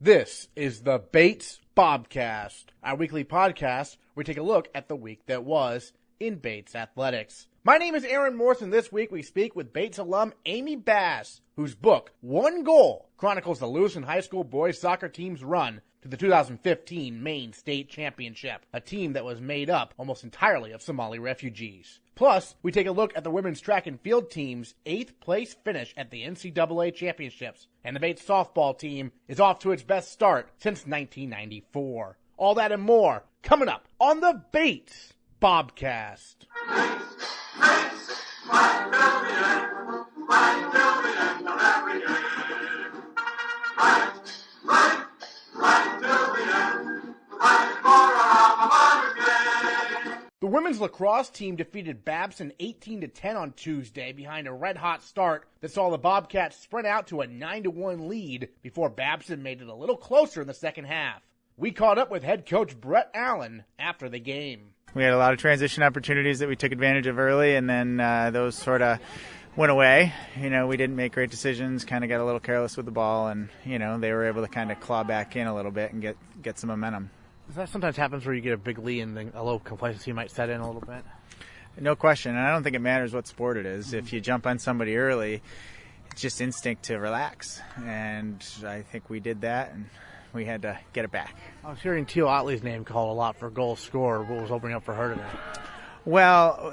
This is the Bates Bobcast, our weekly podcast where we take a look at the week that was in Bates athletics. My name is Aaron Morse, and this week we speak with Bates alum Amy Bass, whose book, One Goal, chronicles the Lewiston High School boys soccer team's run to the 2015 Maine State Championship, a team that was made up almost entirely of Somali refugees. Plus, we take a look at the women's track and field team's 8th place finish at the NCAA Championships, and the Bates softball team is off to its best start since 1994. All that and more coming up on the Bates Bobcast. The women's lacrosse team defeated Babson 18-10 on Tuesday behind a red-hot start that saw the Bobcats sprint out to a 9-1 lead before Babson made it a little closer in the second half. We caught up with head coach Brett Allen after the game. We had a lot of transition opportunities that we took advantage of early, and then those sort of went away. You know, we didn't make great decisions, kind of got a little careless with the ball, and, you know, they were able to kind of claw back in a little bit and get some momentum. That sometimes happens where you get a big lead and then a little complacency might set in a little bit. No question, and I don't think it matters what sport it is. If you jump on somebody early, it's just instinct to relax, and I think we did that, and we had to get it back. I was hearing Teal Otley's name called a lot for goal scorer. What was opening up for her today? Well,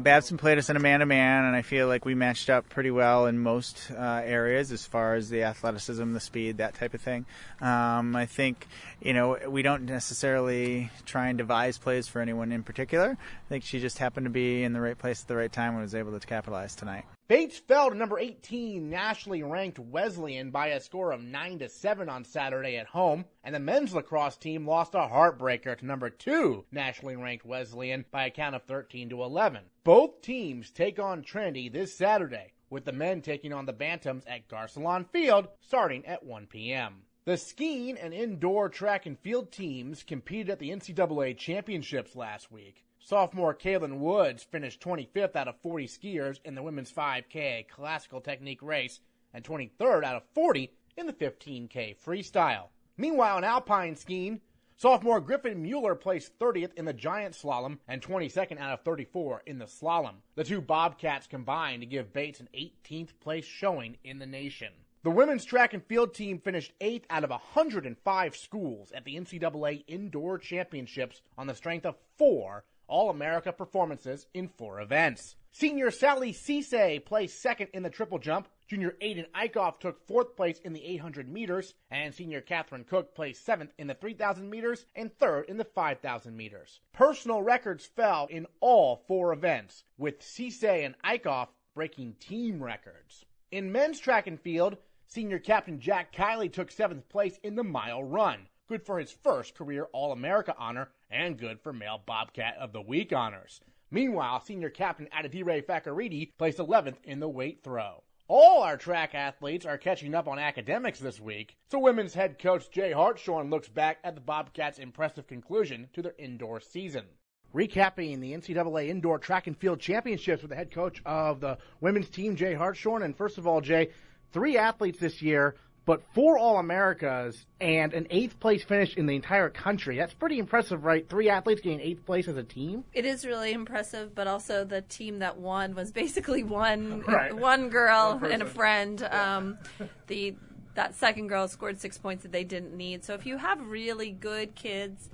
Babson played us in a man-to-man, and I feel like we matched up pretty well in most areas as far as the athleticism, the speed, that type of thing. I think, you know, we don't necessarily try and devise plays for anyone in particular. I think she just happened to be in the right place at the right time and was able to capitalize tonight. Bates fell to number 18 nationally ranked Wesleyan by a score of 9-7 on Saturday at home, and the men's lacrosse team lost a heartbreaker to number 2 nationally ranked Wesleyan by a count of 13-11. Both teams take on Trinity this Saturday, with the men taking on the Bantams at Garcelon Field starting at 1 p.m. The skiing and indoor track and field teams competed at the NCAA Championships last week. Sophomore Kaylin Woods finished 25th out of 40 skiers in the women's 5K classical technique race and 23rd out of 40 in the 15K freestyle. Meanwhile, in alpine skiing, sophomore Griffin Mueller placed 30th in the giant slalom and 22nd out of 34 in the slalom. The two Bobcats combined to give Bates an 18th place showing in the nation. The women's track and field team finished 8th out of 105 schools at the NCAA Indoor Championships on the strength of 4 All-America performances in 4 events. Senior Sally Cisse placed 2nd in the triple jump, junior Aiden Eichhoff took 4th place in the 800 meters, and senior Catherine Cook placed 7th in the 3,000 meters and 3rd in the 5,000 meters. Personal records fell in all 4 events, with Cisse and Eichhoff breaking team records. In men's track and field, senior captain Jack Kiley took 7th place in the mile run. Good for his first career All-America honor, and good for Male Bobcat of the Week honors. Meanwhile, senior captain Adedire Fakaridi placed 11th in the weight throw. All our track athletes are catching up on academics this week, so women's head coach Jay Hartshorn looks back at the Bobcats' impressive conclusion to their indoor season. Recapping the NCAA Indoor Track and Field Championships with the head coach of the women's team, Jay Hartshorn. And first of all, Jay, 3 athletes this year, but 4 All-Americas and an 8th place finish in the entire country. That's pretty impressive, right? 3 athletes getting 8th place as a team? It is really impressive, but also the team that won was basically one girl One and a friend. That second girl scored 6 points that they didn't need. So if you have really good kids,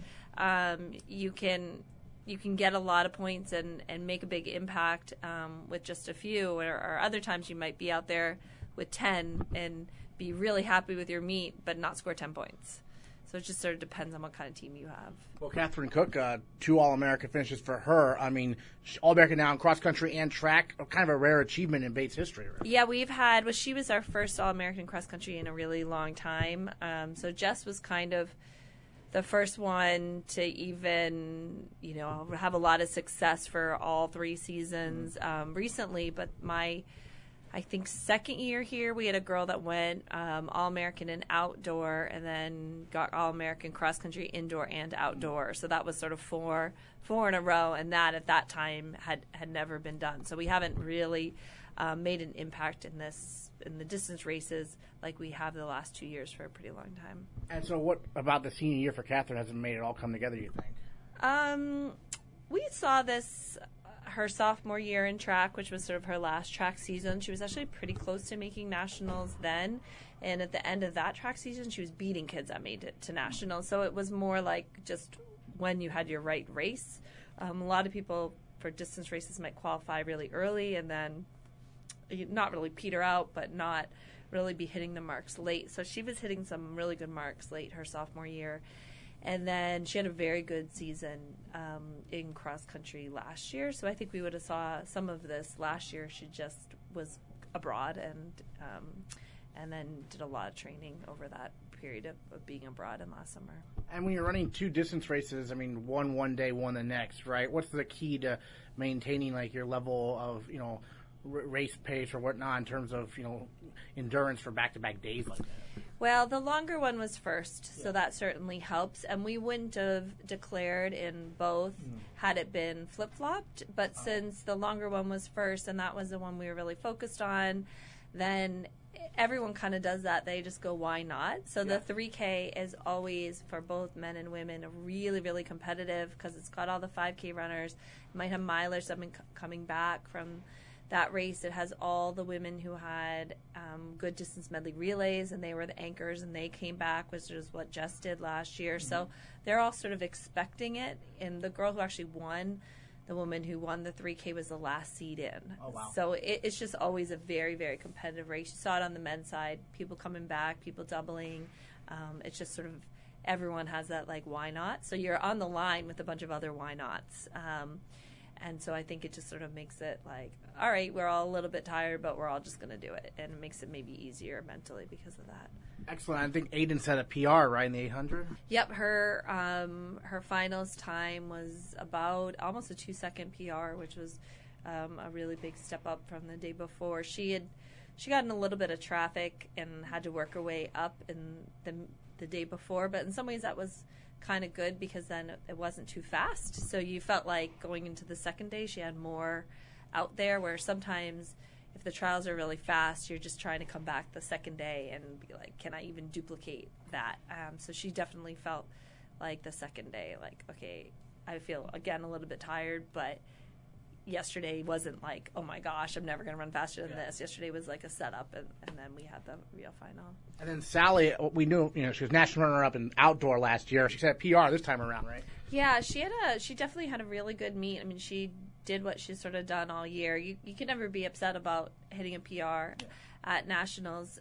you can get a lot of points and make a big impact with just a few. Or other times you might be out there with 10 and be really happy with your meet, but not score 10 points. So it just sort of depends on what kind of team you have. Well, Catherine Cook, 2 All-America finishes for her. I mean, All-America now in cross-country and track, kind of a rare achievement in Bates history. Right? Yeah, she was our first All-American cross-country in a really long time. So Jess was kind of the first one to even, have a lot of success for all 3 seasons recently. But I think second year here, we had a girl that went All-American in outdoor and then got All-American cross-country indoor and outdoor. So that was sort of four in a row, and that at that time had never been done. So we haven't really made an impact in this in the distance races like we have the last 2 years for a pretty long time. And so what about the senior year for Catherine hasn't made it all come together, you think? We saw this her sophomore year in track, which was sort of her last track season. She was actually pretty close to making nationals then. And at the end of that track season, she was beating kids that made it to nationals. So it was more like just when you had your right race. A lot of people for distance races might qualify really early and then not really peter out, but not really be hitting the marks late. So she was hitting some really good marks late her sophomore year. And then she had a very good season in cross country last year. So I think we would have saw some of this last year. She just was abroad and then did a lot of training over that period of being abroad in last summer. And when you're running two distance races, I mean, one day, one the next, right? What's the key to maintaining like your level of, race pace or whatnot in terms of, endurance for back-to-back days like that? Well, the longer one was first, so that certainly helps. And we wouldn't have declared in both had it been flip-flopped. But since the longer one was first, and that was the one we were really focused on, then everyone kind of does that. They just go, why not? So the 3K is always, for both men and women, really, really competitive because it's got all the 5K runners. It might have milers coming back from that race. It has all the women who had good distance medley relays, and they were the anchors, and they came back, which is what Jess did last year. So they're all sort of expecting it. And the girl who actually won, the woman who won the 3K, was the last seed in. Oh, wow. So it's just always a very, very competitive race. You saw it on the men's side, people coming back, people doubling. It's just sort of everyone has that, like, why not? So you're on the line with a bunch of other why nots. And so I think it just sort of makes it like, all right, we're all a little bit tired, but we're all just going to do it. And it makes it maybe easier mentally because of that. Excellent. I think Aiden set a PR, right, in the 800? Yep. Her finals time was about almost a 2-second PR, which was a really big step up from the day before. She got in a little bit of traffic and had to work her way up in the day before. But in some ways that was kind of good because then it wasn't too fast. So you felt like going into the second day she had more out there, where sometimes if the trials are really fast, you're just trying to come back the second day and be like, can I even duplicate that? So she definitely felt like the second day, like, okay, I feel, again, a little bit tired, but yesterday wasn't like, oh my gosh, I'm never going to run faster than this. Yesterday was like a setup, and then we had the real final. And then Sally, we knew, she was national runner-up in outdoor last year. She set a PR this time around, right? Yeah, she definitely had a really good meet. I mean, she did what she's sort of done all year. You can never be upset about hitting a PR at nationals.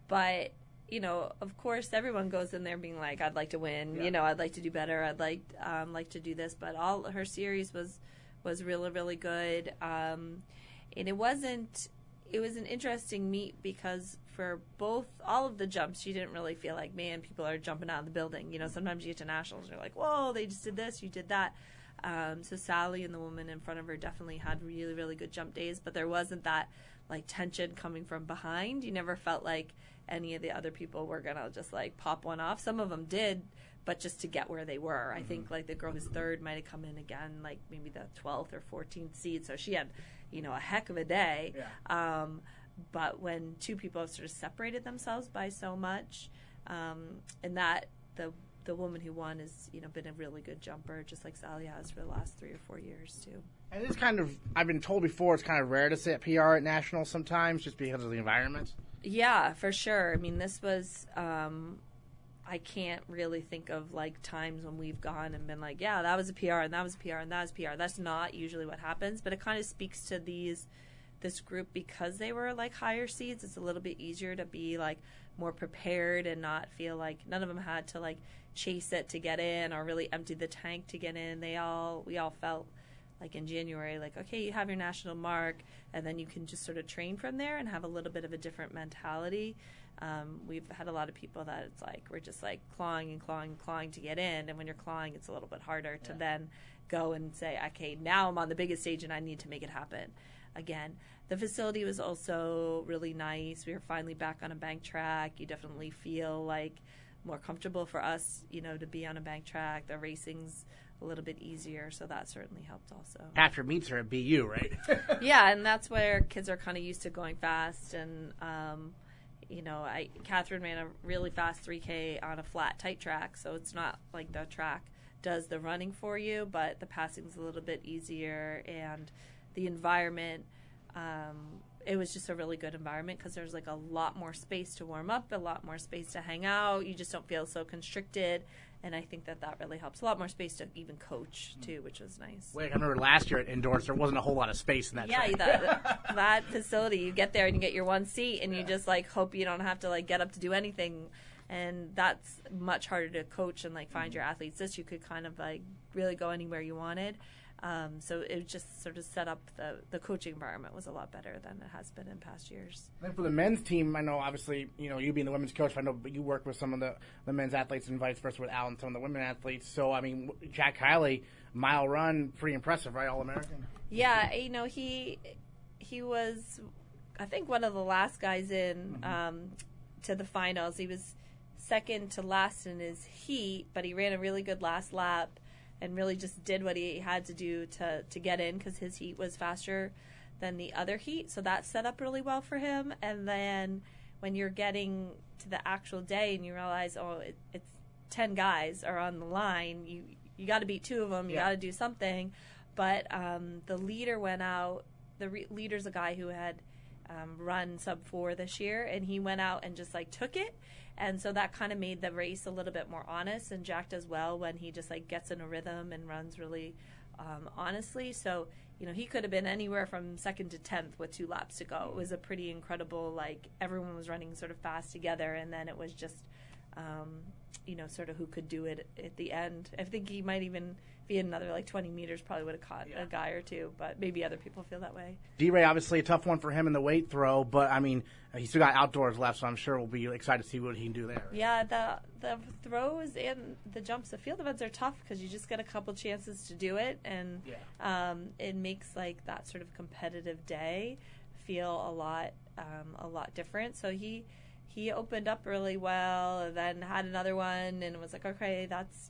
But, of course, everyone goes in there being like, I'd like to win. I'd like to do better. I'd like to do this. But all her series was really, really good. And it was an interesting meet because for all of the jumps, you didn't really feel like, man, people are jumping out of the building. Sometimes you get to nationals and you're like, whoa, they just did this, you did that. So Sally and the woman in front of her definitely had really, really good jump days, but there wasn't that like tension coming from behind. You never felt like any of the other people were going to just like pop one off. Some of them did, but just to get where they were. I think like the girl who's third might have come in again, like maybe the 12th or 14th seed. So she had, a heck of a day. Yeah. But when two people have sort of separated themselves by so much, and that the woman who won has, been a really good jumper, just like Sally has for the last 3 or 4 years too. And it's kind of, I've been told before, it's kind of rare to set PR at nationals sometimes just because of the environment. Yeah, for sure. I mean, this was, I can't really think of like times when we've gone and been like, yeah, that was a PR and that was a PR and that was a PR. That's not usually what happens, but it kind of speaks to this group because they were like higher seeds. It's a little bit easier to be like more prepared and not feel like none of them had to like chase it to get in or really empty the tank to get in. We all felt like in January, like, okay, you have your national mark, and then you can just sort of train from there and have a little bit of a different mentality. We've had a lot of people that it's like we're just like clawing and clawing and clawing to get in, and when you're clawing, it's a little bit harder to then go and say, okay, now I'm on the biggest stage and I need to make it happen again. The facility was also really nice. We were finally back on a bank track. You definitely feel like more comfortable for us, to be on a bank track. The racing's a little bit easier, so that certainly helped also. After meets are at BU, right? Yeah, and that's where kids are kind of used to going fast. And, Catherine ran a really fast 3K on a flat, tight track, so it's not like the track does the running for you, but the passing's a little bit easier, and the environment, it was just a really good environment because there's like a lot more space to warm up, a lot more space to hang out. You just don't feel so constricted, and I think that really helps. A lot more space to even coach too, which was nice. Wait, I remember last year at indoors there wasn't a whole lot of space in that track. that facility, you get there and you get your one seat, and you just like hope you don't have to like get up to do anything. And that's much harder to coach and like find your athletes. This you could kind of like really go anywhere you wanted. So it just sort of set up the coaching environment was a lot better than it has been in past years. And then for the men's team, I know obviously, you being the women's coach, I know but you work with some of the men's athletes and vice versa with Al and some of the women athletes. So, I mean, Jack Kiley, mile run, pretty impressive, right? All-American? Yeah, he was, I think, one of the last guys in to the finals. He was second to last in his heat, but he ran a really good last lap and really just did what he had to do to get in because his heat was faster than the other heat. So that set up really well for him. And then when you're getting to the actual day and you realize, it's 10 guys are on the line, you got to beat 2 of them. You got to do something. But the leader went out. The leader's a guy who had run sub-4 this year, and he went out and just like took it. And so that kind of made the race a little bit more honest, and Jack does well when he just like gets in a rhythm and runs really honestly. So, he could have been anywhere from 2nd to 10th with 2 laps to go. It was a pretty incredible, like everyone was running sort of fast together, and then it was just, sort of who could do it at the end. I think he might even be another like 20 meters, probably would have caught a guy or two, but maybe other people feel that way. D-Ray, obviously a tough one for him in the weight throw, but I mean, he's still got outdoors left, so I'm sure we'll be excited to see what he can do there. Yeah, the throws and the jumps, the field events are tough because you just get a couple chances to do it, and it makes like that sort of competitive day feel a lot different. So he opened up really well, and then had another one, and was like, okay, that's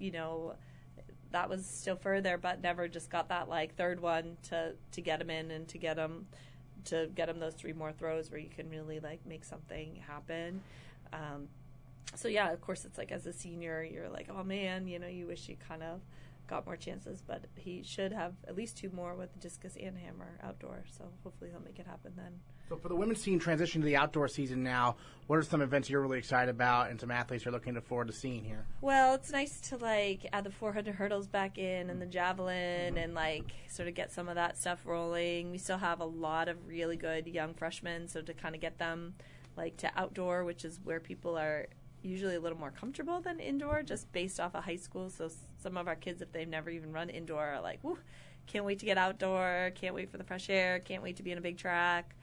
that was still further, but never just got that like third one to get him in and to get him those 3 more throws where you can really like make something happen. So yeah, of course it's like as a senior you're like, oh man, you wish you kind of got more chances, but he should have at least 2 more with discus and hammer outdoor, so hopefully he'll make it happen then. So for the women's team transition to the outdoor season now, what are some events you're really excited about and some athletes you're looking forward to seeing here? Well, it's nice to like add the 400 hurdles back in and the javelin and like sort of get some of that stuff rolling. We still have a lot of really good young freshmen, so to kind of get them like to outdoor, which is where people are usually a little more comfortable than indoor, just based off of high school. So some of our kids, if they've never even run indoor, are like, woo, can't wait to get outdoor, can't wait for the fresh air, can't wait to be in a big track.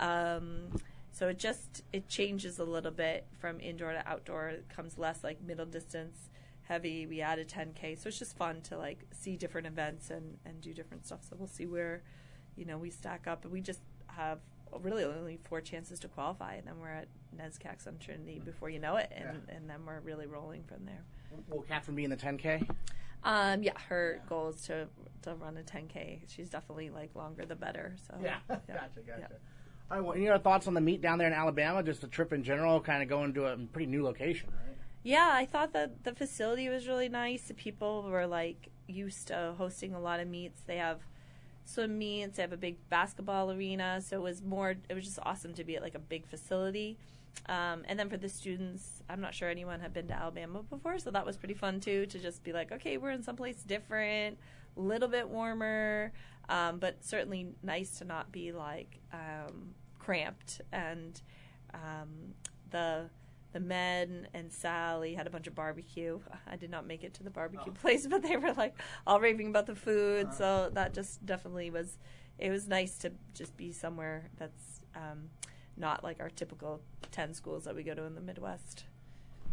So it changes a little bit from indoor to outdoor. It comes less like middle distance heavy. We added 10K, so it's just fun to like see different events and do different stuff. So we'll see where we stack up. And we just have really only 4 chances to qualify, and then we're at NESCACs on Trinity before you know it, and then we're really rolling from there. Will Catherine be in the 10K? Yeah, her goal is to run a 10K. She's definitely like longer the better. So Gotcha. Yeah. All right, well, any other thoughts on the meet down there in Alabama? Just the trip in general, kind of going to a pretty new location, right? Yeah, I thought that the facility was really nice. The people were like used to hosting a lot of meets. They have swim meets. They have a big basketball arena. So it was just awesome to be at like a big facility. And then for the students, I'm not sure anyone had been to Alabama before, so that was pretty fun too, to just be like, okay, we're in someplace different, a little bit warmer, but certainly nice to not be like cramped. And the men and Sally had a bunch of barbecue. I did not make it to the barbecue place, but they were like all raving about the food. So that just definitely it was nice to just be somewhere that's not like our typical 10 schools that we go to in the Midwest.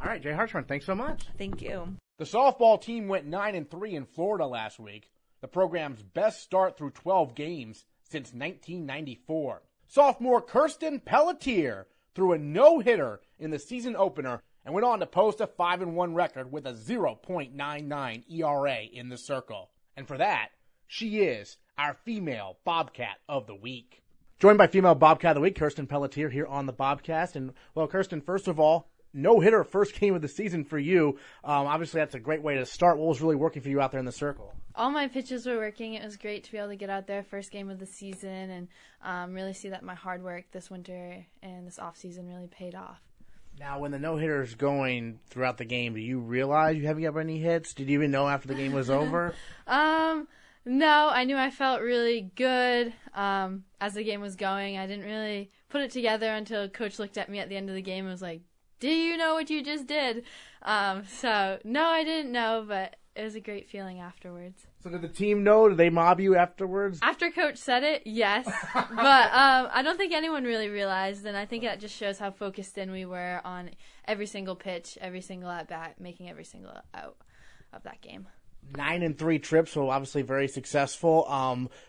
All right, Jay Hartshorn, thanks so much. Thank you. The softball team went 9-3 in Florida last week, the program's best start through 12 games since 1994. Sophomore Kirsten Pelletier threw a no-hitter in the season opener and went on to post a 5-1 record with a 0.99 ERA in the circle. And for that, she is our female Bobcat of the week. Joined by female Bobcat of the week, Kirsten Pelletier here on the Bobcast. And, well, Kirsten, first of all, no-hitter first game of the season for you. Obviously, that's a great way to start. What was really working for you out there in the circle? All my pitches were working. It was great to be able to get out there first game of the season and really see that my hard work this winter and this off-season really paid off. Now, when the no-hitter is going throughout the game, do you realize you haven't got any hits? Did you even know after the game was over? No, I knew I felt really good as the game was going. I didn't really put it together until Coach looked at me at the end of the game and was like, "Do you know what you just did?" So, no, I didn't know, but it was a great feeling afterwards. So did the team know? Did they mob you afterwards? After Coach said it, yes. But I don't think anyone really realized, and I think that just shows how focused in we were on every single pitch, every single at-bat, making every single out of that game. 9-3 trips, so obviously very successful.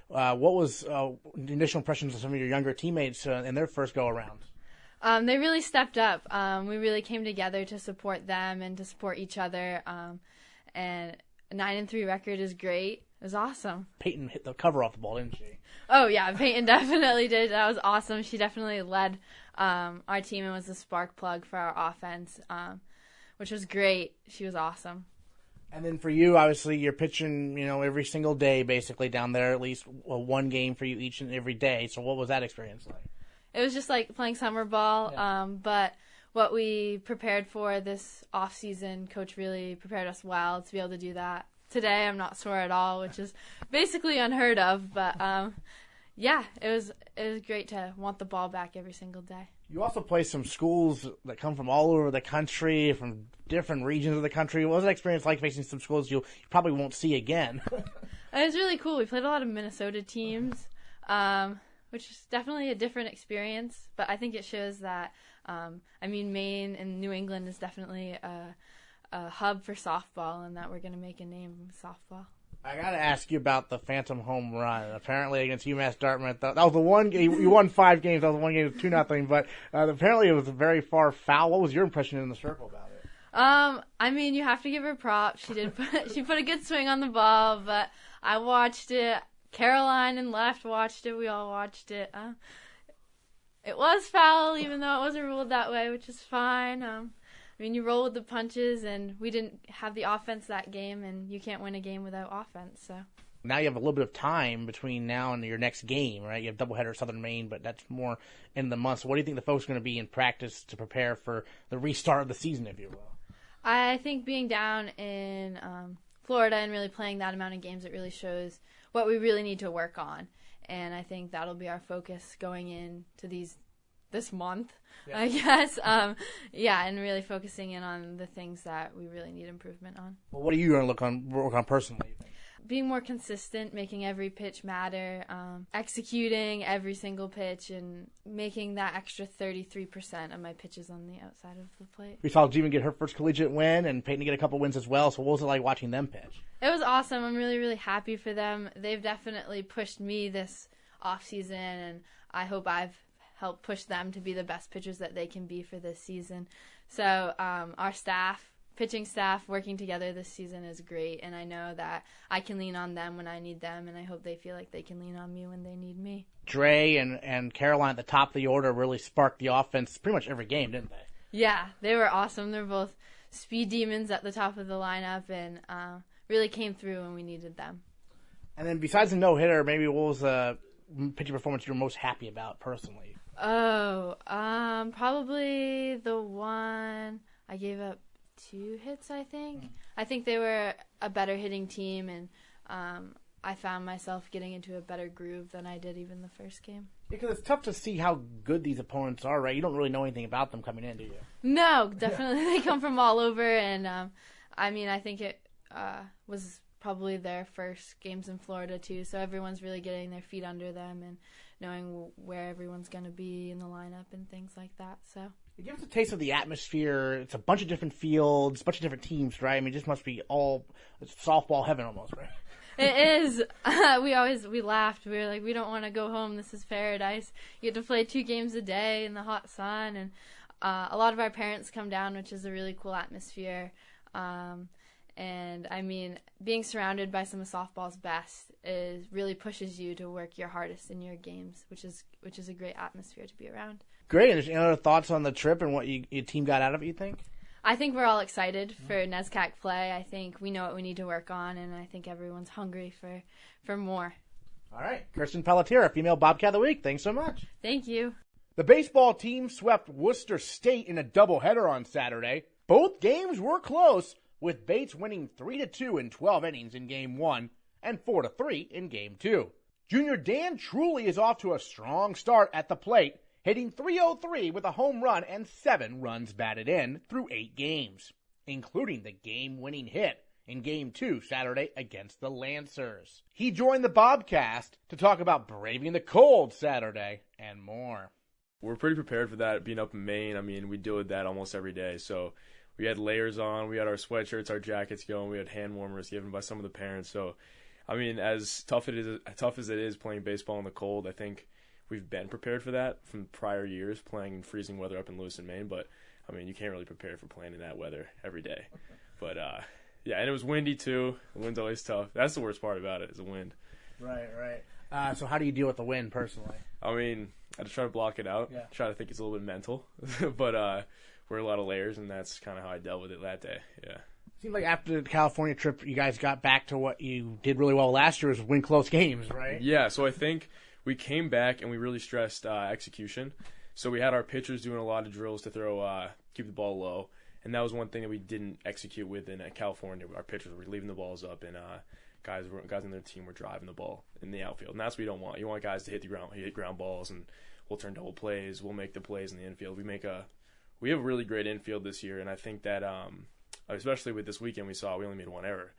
What was the initial impressions of some of your younger teammates in their first go-around? They really stepped up. We really came together to support them and to support each other. And a 9-3 record is great. It was awesome. Peyton hit the cover off the ball, didn't she? Oh, yeah, Peyton definitely did. That was awesome. She definitely led our team and was the spark plug for our offense, which was great. She was awesome. And then for you, obviously, you're pitching, every single day, basically, down there, at least one game for you each and every day. So what was that experience like? It was just like playing summer ball, but what we prepared for this off-season, Coach really prepared us well to be able to do that. Today, I'm not sore at all, which is basically unheard of, but yeah, it was great to want the ball back every single day. You also play some schools that come from all over the country, from different regions of the country. What was that experience like facing some schools you probably won't see again? It was really cool. We played a lot of Minnesota teams, which is definitely a different experience, but I think it shows that, Maine and New England is definitely a hub for softball and that we're going to make a name in softball. I got to ask you about the phantom home run. Apparently against UMass Dartmouth, that was the one game. You won 5 games. That was the one game, 2-0. But apparently it was a very far foul. What was your impression in the circle about it? You have to give her props. She put a good swing on the ball, but I watched it. Caroline and Left watched it. We all watched it. It was foul, even though it wasn't ruled that way, which is fine. You roll with the punches, and we didn't have the offense that game, and you can't win a game without offense. So now you have a little bit of time between now and your next game, right? You have doubleheader Southern Maine, but that's more in the month. So what do you think the folks are going to be in practice to prepare for the restart of the season, if you will? I think being down in Florida and really playing that amount of games, it really shows what we really need to work on. And I think that'll be our focus going into this month, yeah. I guess. And really focusing in on the things that we really need improvement on. Well, what are you going to work on personally, you think? Being more consistent, making every pitch matter, executing every single pitch, and making that extra 33% of my pitches on the outside of the plate. We saw Jeevan get her first collegiate win and Peyton get a couple wins as well, so what was it like watching them pitch? It was awesome. I'm really, really happy for them. They've definitely pushed me this off-season, and I hope I've helped push them to be the best pitchers that they can be for this season. So our pitching staff working together this season is great, and I know that I can lean on them when I need them, and I hope they feel like they can lean on me when they need me. Dre and Caroline at the top of the order really sparked the offense pretty much every game, didn't they? Yeah, they were awesome. They're both speed demons at the top of the lineup, and really came through when we needed them. And then besides the no-hitter, maybe what was the pitching performance you're most happy about personally? Probably the one I gave up 2 hits, I think. I think they were a better hitting team, and I found myself getting into a better groove than I did even the first game. Because it's tough to see how good these opponents are, right? You don't really know anything about them coming in, do you? No, definitely. They come from all over, and I think it was probably their first games in Florida too, so everyone's really getting their feet under them and knowing where everyone's going to be in the lineup and things like that. So it gives a taste of the atmosphere. It's a bunch of different fields, a bunch of different teams, right? It just must be it's softball heaven almost, right? It is. We laughed. We were like, we don't want to go home. This is paradise. You get to play 2 games a day in the hot sun, and a lot of our parents come down, which is a really cool atmosphere. And I mean, being surrounded by some of softball's best really pushes you to work your hardest in your games, which is a great atmosphere to be around. Great. And any other thoughts on the trip and what your team got out of it, you think? I think we're all excited for NESCAC play. I think we know what we need to work on, and I think everyone's hungry for more. All right. Kirsten Pelletier, our female Bobcat of the Week. Thanks so much. Thank you. The baseball team swept Worcester State in a doubleheader on Saturday. Both games were close, with Bates winning 3-2 in 12 innings in Game 1 and 4-3 in Game 2. Junior Dan Trulli is off to a strong start at the plate, hitting .303 with a home run and 7 runs batted in through 8 games, including the game-winning hit in Game 2 Saturday against the Lancers. He joined the Bobcast to talk about braving the cold Saturday and more. We're pretty prepared for that, being up in Maine. I mean, we deal with that almost every day, so we had layers on, we had our sweatshirts, our jackets going, we had hand warmers given by some of the parents. So, I mean, as tough as it is playing baseball in the cold, I think we've been prepared for that from prior years playing in freezing weather up in Lewiston, Maine. But, I mean, you can't really prepare for playing in that weather every day. But, yeah, and it was windy too. The wind's always tough. That's the worst part about it is the wind. Right. So how do you deal with the wind personally? I mean, I just try to block it out. Yeah. Try to think it's a little bit mental. But we're a lot of layers, and that's kind of how I dealt with it that day. Yeah. Seemed like after the California trip, you guys got back to what you did really well last year, was win close games, right? Yeah, so I think we came back and we really stressed execution. So we had our pitchers doing a lot of drills to throw, keep the ball low, and that was one thing that we didn't execute with in California. Our pitchers were leaving the balls up, and guys on their team were driving the ball in the outfield, and that's what you don't want. You want guys to hit ground balls, and we'll turn double plays. We'll make the plays in the infield. We have a really great infield this year, and I think that especially with this weekend we only made one error.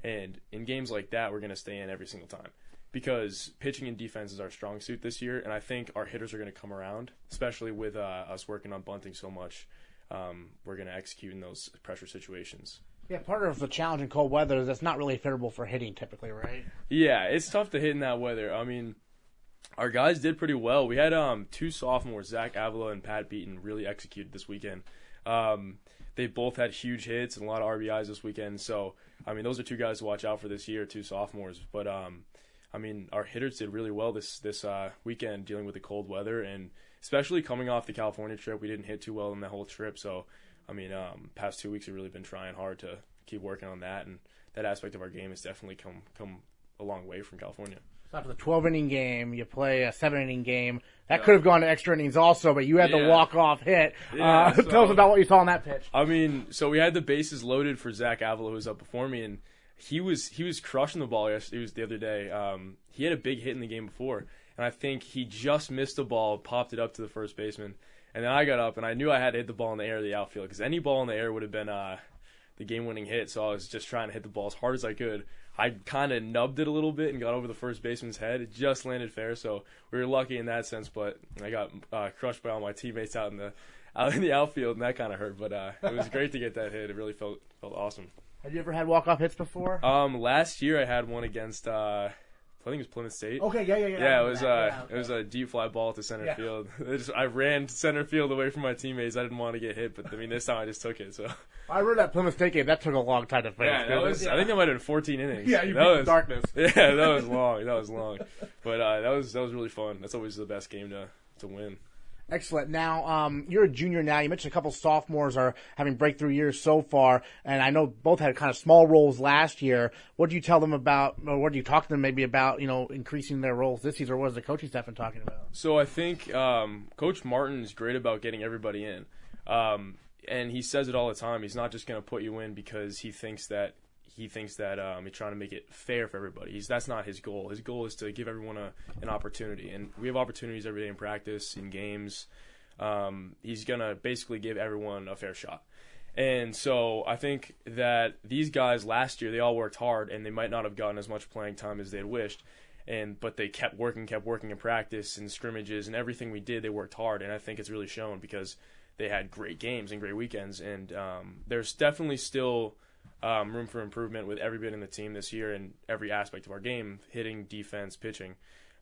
And in games like that, we're going to stay in every single time because pitching and defense is our strong suit this year, and I think our hitters are going to come around, especially with us working on bunting so much. We're going to execute in those pressure situations. Yeah, part of the challenge in cold weather is that's not really favorable for hitting typically, right? Yeah, it's tough to hit in that weather. I mean, our guys did pretty well. We had 2 sophomores, Zach Avila and Pat Beaton, really executed this weekend. They both had huge hits and a lot of RBIs this weekend. So, I mean, those are 2 guys to watch out for this year, 2 sophomores. But, I mean, our hitters did really well this weekend dealing with the cold weather. And especially coming off the California trip, we didn't hit too well in the whole trip. So, I mean, past 2 weeks we've really been trying hard to keep working on that. And that aspect of our game has definitely come a long way from California. So after the 12-inning game, you play a 7-inning game. That could have gone to extra innings also, but you had the walk-off hit. Yeah, tell us about what you saw on that pitch. I mean, so we had the bases loaded for Zach Avila, who was up before me, and he was crushing the ball. It was the other day. He had a big hit in the game before, and I think he just missed the ball, popped it up to the first baseman, and then I got up, and I knew I had to hit the ball in the air of the outfield because any ball in the air would have been the game-winning hit, so I was just trying to hit the ball as hard as I could. I kind of nubbed it a little bit and got over the first baseman's head. It just landed fair, so we were lucky in that sense. But I got crushed by all my teammates out in the outfield, and that kind of hurt. But it was great to get that hit. It really felt awesome. Have you ever had walk-off hits before? Last year I had one against I think it was Plymouth State. Okay, yeah. Yeah, it was a deep fly ball to center field. I ran center field away from my teammates. I didn't want to get hit, but I mean this time I just took it. So I remember that Plymouth State game. That took a long time to finish. Yeah, I think that might have been 14 innings. Yeah, you beat the darkness. Yeah, that was long. But that was really fun. That's always the best game to win. Excellent. Now, you're a junior now. You mentioned a couple sophomores are having breakthrough years so far, and I know both had kind of small roles last year. What do you tell them about, or what do you talk to them maybe about, increasing their roles this season, or what has the coaching staff been talking about? So I think Coach Martin is great about getting everybody in, and he says it all the time. He's not just going to put you in because he thinks that he's trying to make it fair for everybody. That's not his goal. His goal is to give everyone an opportunity, and we have opportunities every day in practice, in games. He's going to basically give everyone a fair shot. And so I think that these guys last year, they all worked hard, and they might not have gotten as much playing time as they had wished, but they kept working in practice and scrimmages and everything we did, they worked hard, and I think it's really shown because they had great games and great weekends, and there's definitely still room for improvement with everybody in the team this year in every aspect of our game, hitting, defense, pitching.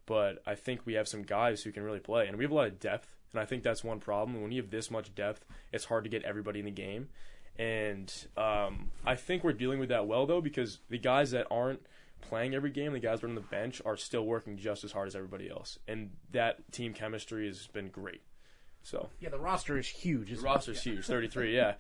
But I think we have some guys who can really play, and we have a lot of depth And I think that's one problem. When you have this much depth, it's hard to get everybody in the game. And I think we're dealing with that well, though, because the guys that aren't playing every game, the guys that are on the bench, are still working just as hard as everybody else. And that team chemistry has been great. So yeah, the roster is huge. The roster's huge, 33, yeah.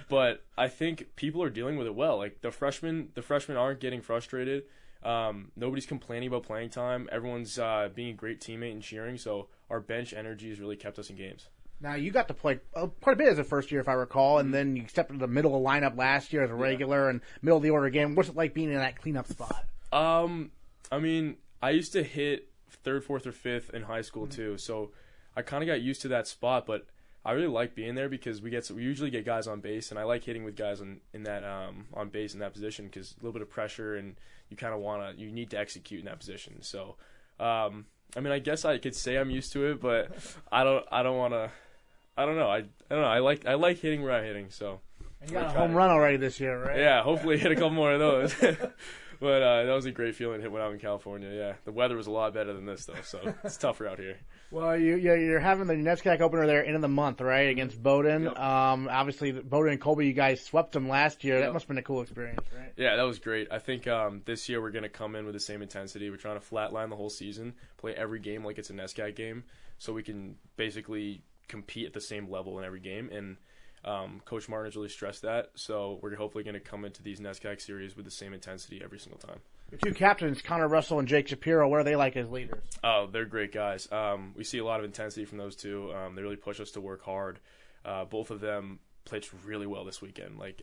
But I think people are dealing with it well. Like the freshmen aren't getting frustrated. Nobody's complaining about playing time. Everyone's being a great teammate and cheering. So our bench energy has really kept us in games. Now, you got to play quite a bit as a first year, if I recall, and then you stepped into the middle of the lineup last year as a regular and middle of the order game. What's it like being in that cleanup spot? I mean, I used to hit third, fourth, or fifth in high school too, so I kind of got used to that spot. But I really like being there because we usually get guys on base, and I like hitting with guys on base in that position because a little bit of pressure, and you need to execute in that position. So, I mean, I guess I could say I'm used to it, but I don't want to. I don't know. I don't know. I like hitting where I'm hitting. So and you got a home run already this year, right? Yeah, hopefully hit a couple more of those. But that was a great feeling when I was in California. Yeah, the weather was a lot better than this though, so it's tougher out here. Well, you're having the NESCAC opener there end of the month, right, against Bowdoin. Yep. Obviously, Bowdoin and Colby, you guys swept them last year. That must have been a cool experience, right? Yeah, that was great. I think this year we're going to come in with the same intensity. We're trying to flatline the whole season, play every game like it's a NESCAC game, so we can basically compete at the same level in every game. And Coach Martin has really stressed that, so we're hopefully going to come into these NESCAC series with the same intensity every single time. Your two captains, Connor Russell and Jake Shapiro, what are they like as leaders? Oh, they're great guys. We see a lot of intensity from those two. They really push us to work hard. Both of them played really well this weekend. Like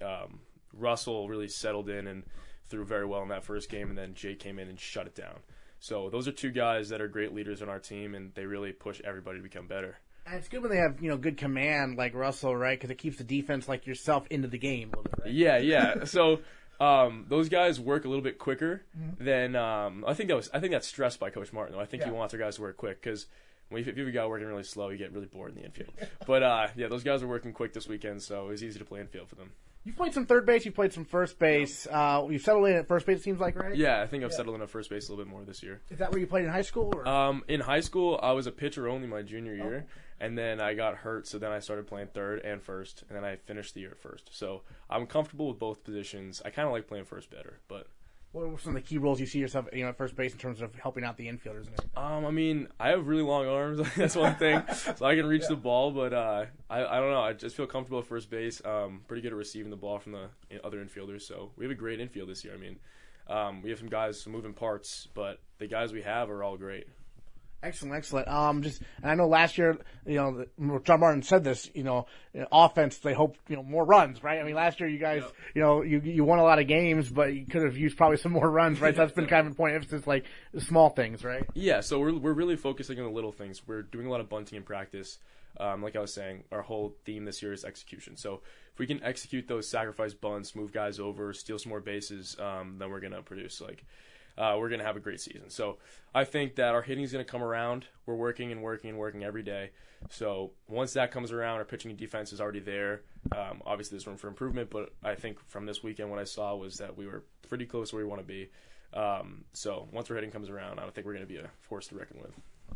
Russell really settled in and threw very well in that first game, and then Jake came in and shut it down. So those are two guys that are great leaders on our team, and they really push everybody to become better. And it's good when they have, good command like Russell, right? Because it keeps the defense like yourself into the game a little bit, right? Yeah. So those guys work a little bit quicker than I think that's stressed by Coach Martin. Though. I think he wants our guys to work quick because if you have a guy working really slow, you get really bored in the infield. But those guys are working quick this weekend, so it was easy to play infield for them. You've played some third base. You've played some first base. You've settled in at first base, it seems like, right? Yeah, I think I've settled in at first base a little bit more this year. Is that where you played in high school? Or? In high school, I was a pitcher only my junior year, and then I got hurt, so then I started playing third and first, and then I finished the year at first. So I'm comfortable with both positions. I kind of like playing first better, but... What are some of the key roles you see yourself at first base in terms of helping out the infielders? I mean, I have really long arms. That's one thing. So I can reach the ball, but I don't know. I just feel comfortable at first base. Pretty good at receiving the ball from the other infielders. So we have a great infield this year. I mean, we have some guys, some moving parts, but the guys we have are all great. Excellent. And I know last year, John Martin said this, offense, they hope, more runs, right? I mean, last year you guys, you won a lot of games, but you could have used probably some more runs, right? So that's been kind of a point of emphasis, like the small things, right? Yeah. So we're really focusing on the little things. We're doing a lot of bunting in practice. Like I was saying, our whole theme this year is execution. So if we can execute those sacrifice bunts, move guys over, steal some more bases, then we're going to produce we're going to have a great season. So I think that our hitting is going to come around. We're working every day. So once that comes around, our pitching and defense is already there. Obviously, there's room for improvement, but I think from this weekend what I saw was that we were pretty close where we want to be. So once our hitting comes around, I think we're going to be a force to reckon with.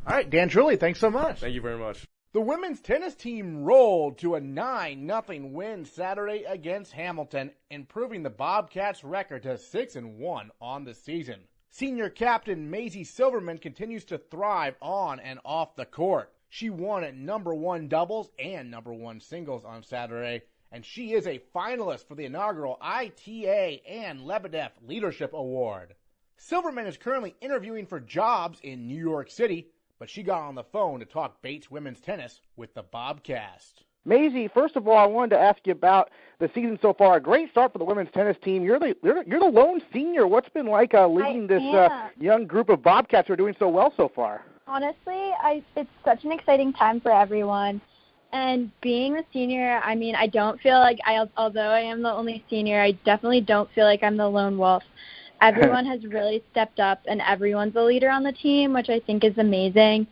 All right, Dan Trulli, thanks so much. Thank you very much. The women's tennis team rolled to a 9-0 win Saturday against Hamilton, improving the Bobcats' record to 6-1 on the season. Senior captain Maisie Silverman continues to thrive on and off the court. She won at number 1 doubles and number 1 singles on Saturday, and she is a finalist for the inaugural ITA and Lebedev Leadership Award. Silverman is currently interviewing for jobs in New York City, but she got on the phone to talk Bates women's tennis with the Bobcast. Maisie, first of all, I wanted to ask you about the season so far. A great start for the women's tennis team. You're the lone senior. What's been like leading this young group of Bobcats who are doing so well so far? Honestly, it's such an exciting time for everyone. And being the senior, I mean, I don't feel like, although I am the only senior, I definitely don't feel like I'm the lone wolf. Everyone has really stepped up, and everyone's a leader on the team, which I think is amazing.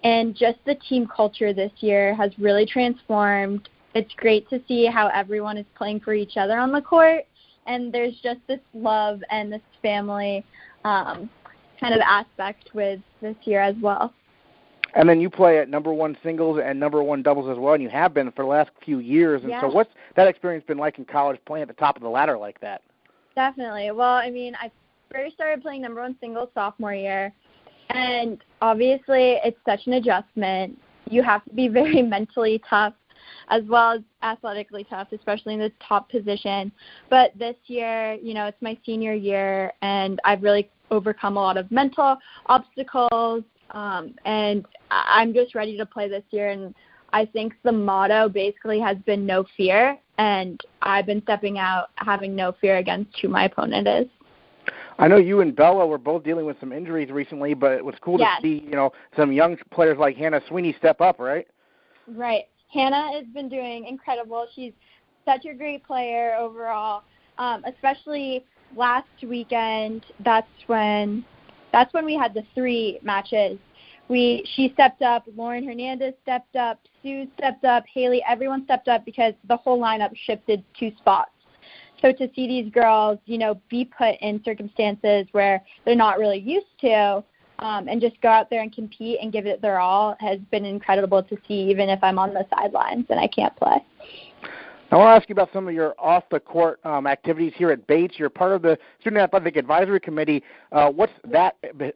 And just the team culture this year has really transformed. It's great to see how everyone is playing for each other on the court, and there's just this love and this family kind of aspect with this year as well. And then you play at number one singles and number one doubles as well, and you have been for the last few years. And so what's that experience been like in college playing at the top of the ladder like that? Definitely. Well, I mean, I first started playing number one singles sophomore year, and obviously it's such an adjustment. You have to be very mentally tough as well as athletically tough, especially in the top position. But this year, you know, it's my senior year, and I've really overcome a lot of mental obstacles, and I'm just ready to play this year. And I think the motto basically has been no fear, and I've been stepping out having no fear against who my opponent is. I know you and Bella were both dealing with some injuries recently, but it was cool to see, you know, some young players like Hannah Sweeney step up, right? Right. Hannah has been doing incredible. She's such a great player overall, especially last weekend. That's when we had the 3 matches. She stepped up, Lauren Hernandez stepped up, Sue stepped up, Haley, everyone stepped up because the whole lineup shifted 2 spots. So to see these girls, you know, be put in circumstances where they're not really used to, and just go out there and compete and give it their all has been incredible to see, even if I'm on the sidelines and I can't play. I want to ask you about some of your off-the-court activities here at Bates. You're part of the Student Athletic Advisory Committee. What's that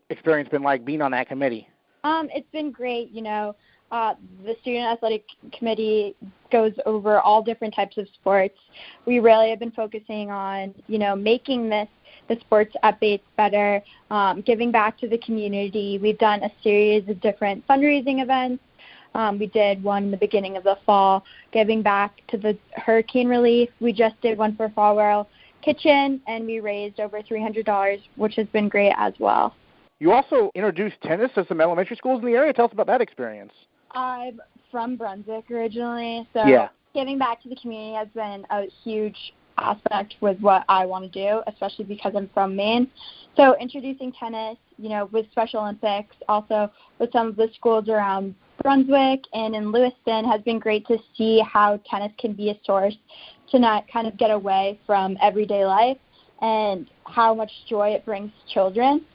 experience been like being on that committee? It's been great. You know, the Student Athletic Committee goes over all different types of sports. We really have been focusing on, you know, making the sports at Bates better, giving back to the community. We've done a series of different fundraising events. We did one in the beginning of the fall, giving back to the hurricane relief. We just did one for Falwell Kitchen, and we raised over $300, which has been great as well. You also introduced tennis to some elementary schools in the area. Tell us about that experience. I'm from Brunswick originally, so giving back to the community has been a huge aspect with what I want to do, especially because I'm from Maine. So introducing tennis, you know, with Special Olympics, also with some of the schools around Brunswick and in Lewiston, has been great to see how tennis can be a source to not kind of get away from everyday life and how much joy it brings children.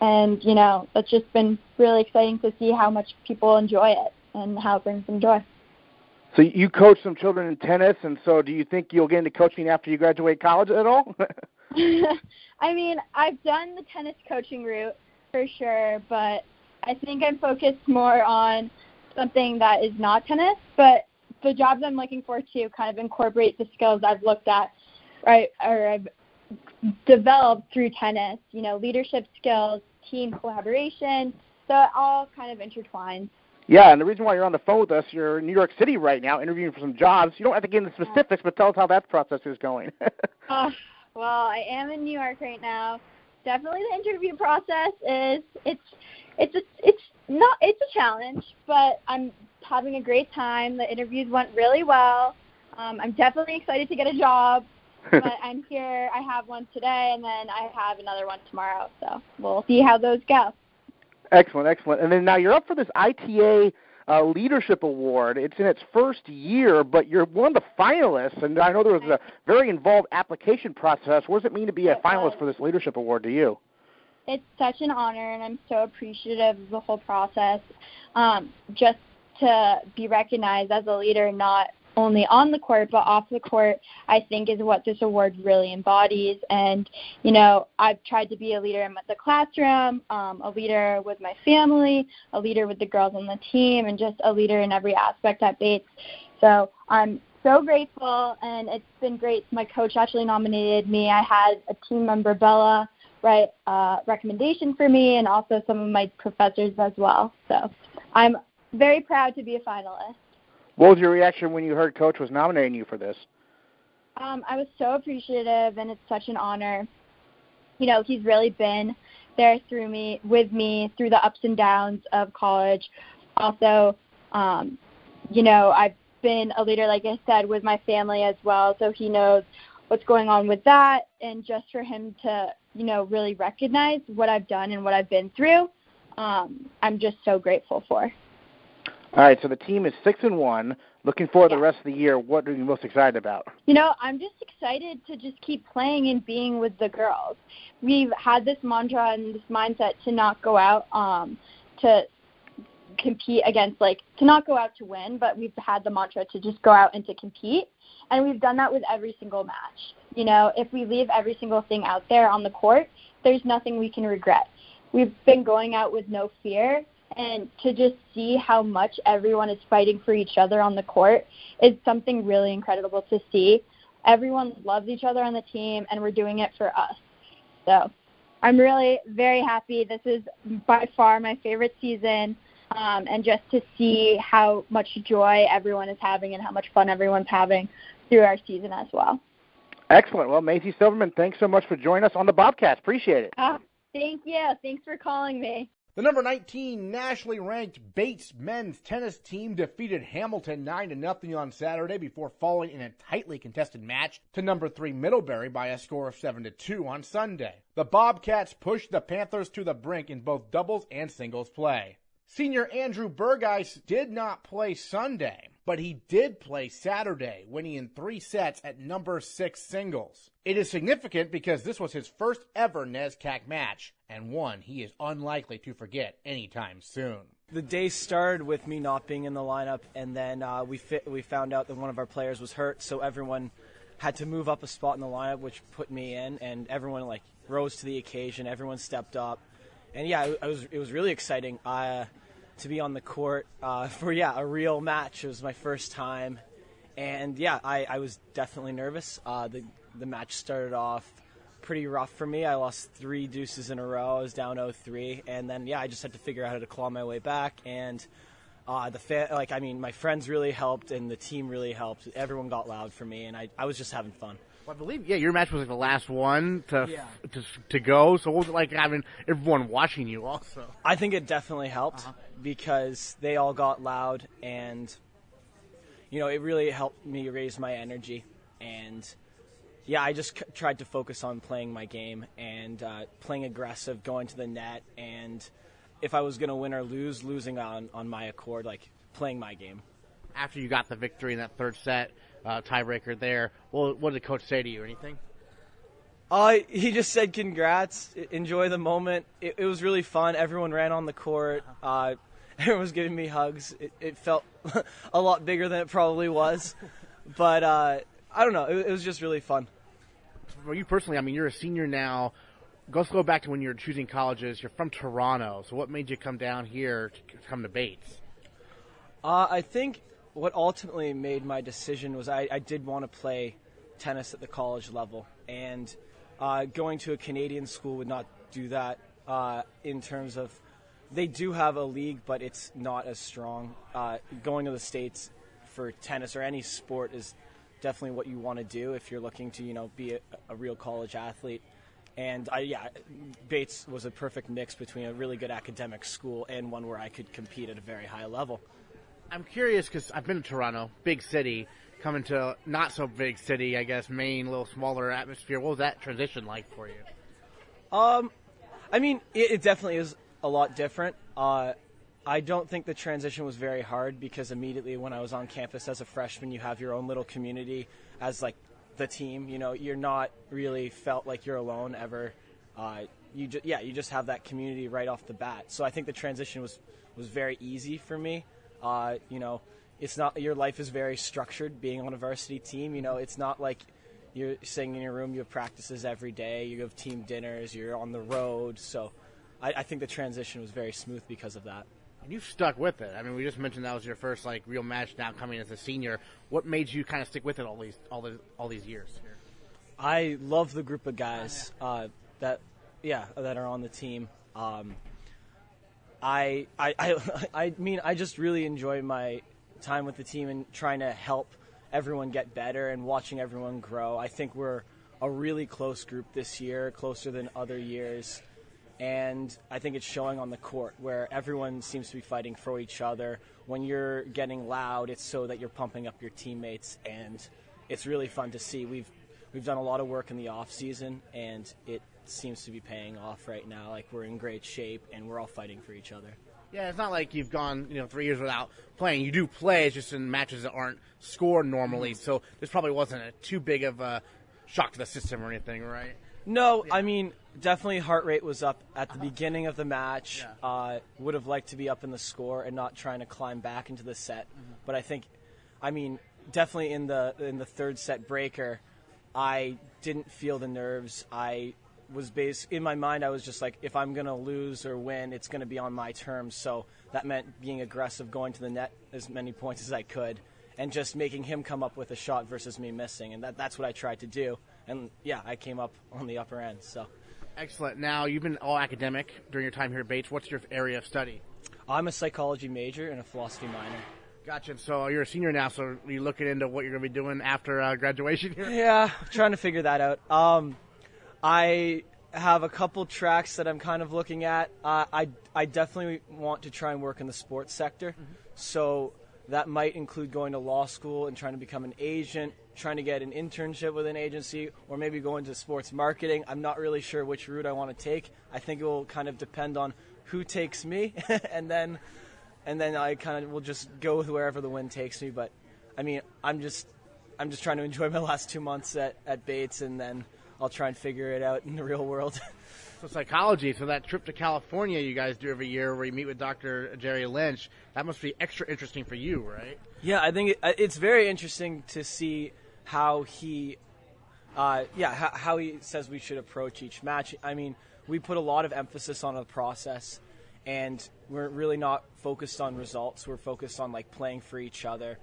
And, you know, it's just been really exciting to see how much people enjoy it and how it brings them joy. So you coach some children in tennis, and so do you think you'll get into coaching after you graduate college at all? I mean, I've done the tennis coaching route for sure, but I think I'm focused more on something that is not tennis. But the jobs I'm looking for to kind of incorporate the skills I've looked at, right, or I've developed through tennis, you know, leadership skills, team collaboration, so it all kind of intertwines. Yeah, and the reason why you're on the phone with us, you're in New York City right now interviewing for some jobs. You don't have to get into specifics, but tell us how that process is going. Well, I am in New York right now. Definitely the interview process is it's a challenge, but I'm having a great time. The interviews went really well. I'm definitely excited to get a job, but I'm here. I have one today, and then I have another one tomorrow, so we'll see how those go. Excellent, excellent. And then now you're up for this ITA Leadership Award. It's in its first year, but you're one of the finalists, and I know there was a very involved application process. What does it mean to be a finalist for this Leadership Award to you? It's such an honor, and I'm so appreciative of the whole process. Just to be recognized as a leader, not only on the court but off the court, I think is what this award really embodies. And, you know, I've tried to be a leader in the classroom, a leader with my family, a leader with the girls on the team, and just a leader in every aspect at Bates. So I'm so grateful, and it's been great. My coach actually nominated me. I had a team member, Bella, write a recommendation for me, and also some of my professors as well. So I'm very proud to be a finalist. What was your reaction when you heard Coach was nominating you for this? I was so appreciative, and it's such an honor. You know, he's really been there with me through the ups and downs of college. Also, you know, I've been a leader, like I said, with my family as well, so he knows what's going on with that. And just for him to, you know, really recognize what I've done and what I've been through, I'm just so grateful for. All right, so the team is 6-1. Looking forward to the rest of the year. What are you most excited about? You know, I'm just excited to just keep playing and being with the girls. We've had this mantra and this mindset to not go out, to compete against, like, to not go out to win, but we've had the mantra to just go out and to compete. And we've done that with every single match. You know, if we leave every single thing out there on the court, there's nothing we can regret. We've been going out with no fear, and to just see how much everyone is fighting for each other on the court is something really incredible to see. Everyone loves each other on the team, and we're doing it for us. So I'm really very happy. This is by far my favorite season, and just to see how much joy everyone is having and how much fun everyone's having through our season as well. Excellent. Well, Maisie Silverman, thanks so much for joining us on the Bobcast. Appreciate it. Thank you. Thanks for calling me. The number 19 nationally ranked Bates men's tennis team defeated Hamilton 9-0 on Saturday before falling in a tightly contested match to number 3 Middlebury by a score of 7-2 on Sunday. The Bobcats pushed the Panthers to the brink in both doubles and singles play. Senior Andrew Berghuis did not play Sunday, but he did play Saturday, winning in 3 sets at number 6 singles. It is significant because this was his first ever NESCAC match, and one he is unlikely to forget anytime soon. The day started with me not being in the lineup, and then we found out that one of our players was hurt, so everyone had to move up a spot in the lineup, which put me in, and everyone rose to the occasion. Everyone stepped up, and it was really exciting to be on the court for a real match. It was my first time, and I was definitely nervous. The match started off pretty rough for me. I lost 3 deuces in a row. I was down 0-3, and then I just had to figure out how to claw my way back. And my friends really helped, and the team really helped. Everyone got loud for me, and I was just having fun. Well, I believe your match was the last one to go. So what was it like having everyone watching you also? I think it definitely helped because they all got loud, and it really helped me raise my energy. And I just tried to focus on playing my game and playing aggressive, going to the net, and if I was going to win or lose, losing on my accord, playing my game. After you got the victory in that third set, tiebreaker there, what did the coach say to you? Anything? He just said congrats, enjoy the moment. It was really fun. Everyone ran on the court. Everyone was giving me hugs. It felt a lot bigger than it probably was. But I don't know. It was just really fun. For you personally, you're a senior now. Let's go back to when you were choosing colleges. You're from Toronto. So what made you come down here to come to Bates? I think what ultimately made my decision was I did want to play tennis at the college level. And going to a Canadian school would not do that in terms of they do have a league, but it's not as strong. Going to the States for tennis or any sport is definitely what you want to do if you're looking to, be a real college athlete. And Bates was a perfect mix between a really good academic school and one where I could compete at a very high level. I'm curious because I've been to Toronto, big city, coming to not so big city, I guess, Maine, a little smaller atmosphere. What was that transition like for you? It definitely is a lot different. I don't think the transition was very hard because immediately when I was on campus as a freshman, you have your own little community as the team. You're not really felt like you're alone ever. You just have that community right off the bat. So I think the transition was very easy for me. It's not your life is very structured being on a varsity team. It's not like you're sitting in your room. You have practices every day. You have team dinners. You're on the road. So I think the transition was very smooth because of that. And you've stuck with it. We just mentioned that was your first real match now coming as a senior. What made you kind of stick with it all these years? I love the group of guys that are on the team. I just really enjoy my time with the team and trying to help everyone get better and watching everyone grow. I think we're a really close group this year, closer than other years. And I think it's showing on the court where everyone seems to be fighting for each other. When you're getting loud, it's so that you're pumping up your teammates, and it's really fun to see. We've done a lot of work in the off season, and it seems to be paying off right now. We're in great shape, and we're all fighting for each other. Yeah, it's not like you've gone 3 years without playing. You do play, it's just in matches that aren't scored normally. So this probably wasn't too big of a shock to the system or anything, right? No, yeah. definitely heart rate was up at the beginning of the match. Would have liked to be up in the score and not trying to climb back into the set. But I think, definitely in the third set breaker, I didn't feel the nerves. I was in my mind, I was just like, if I'm going to lose or win, it's going to be on my terms. So that meant being aggressive, going to the net as many points as I could, and just making him come up with a shot versus me missing. And that's what I tried to do. And, I came up on the upper end. So Excellent. Now, you've been all academic during your time here at Bates. What's your area of study? I'm a psychology major and a philosophy minor. Gotcha. So you're a senior now, so are you looking into what you're going to be doing after graduation here? Yeah, trying to figure that out. I have a couple tracks that I'm kind of looking at. I definitely want to try and work in the sports sector. So that might include going to law school and trying to become an agent, trying to get an internship with an agency, or maybe go into sports marketing. I'm not really sure which route I want to take. I think it will kind of depend on who takes me, and then I kind of will just go with wherever the wind takes me. But I'm just trying to enjoy my last 2 months at Bates, and then I'll try and figure it out in the real world. So psychology, so that trip to California you guys do every year where you meet with Dr. Jerry Lynch, that must be extra interesting for you, right? Yeah, I think it's very interesting to see how he how he says we should approach each match. We put a lot of emphasis on the process, and we're really not focused on results. We're focused on playing for each other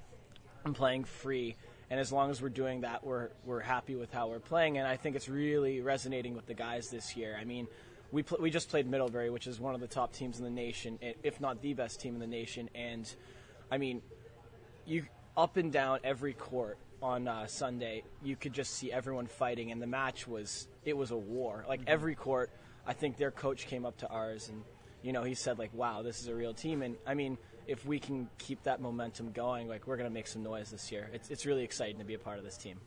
and playing free. And as long as we're doing that, we're happy with how we're playing. And I think it's really resonating with the guys this year. We just played Middlebury, which is one of the top teams in the nation, if not the best team in the nation. And you up and down every court on Sunday, you could just see everyone fighting. And the match was a war. Every court, I think their coach came up to ours and he said wow, this is a real team. And if we can keep that momentum going, we're going to make some noise this year. It's really exciting to be a part of this team.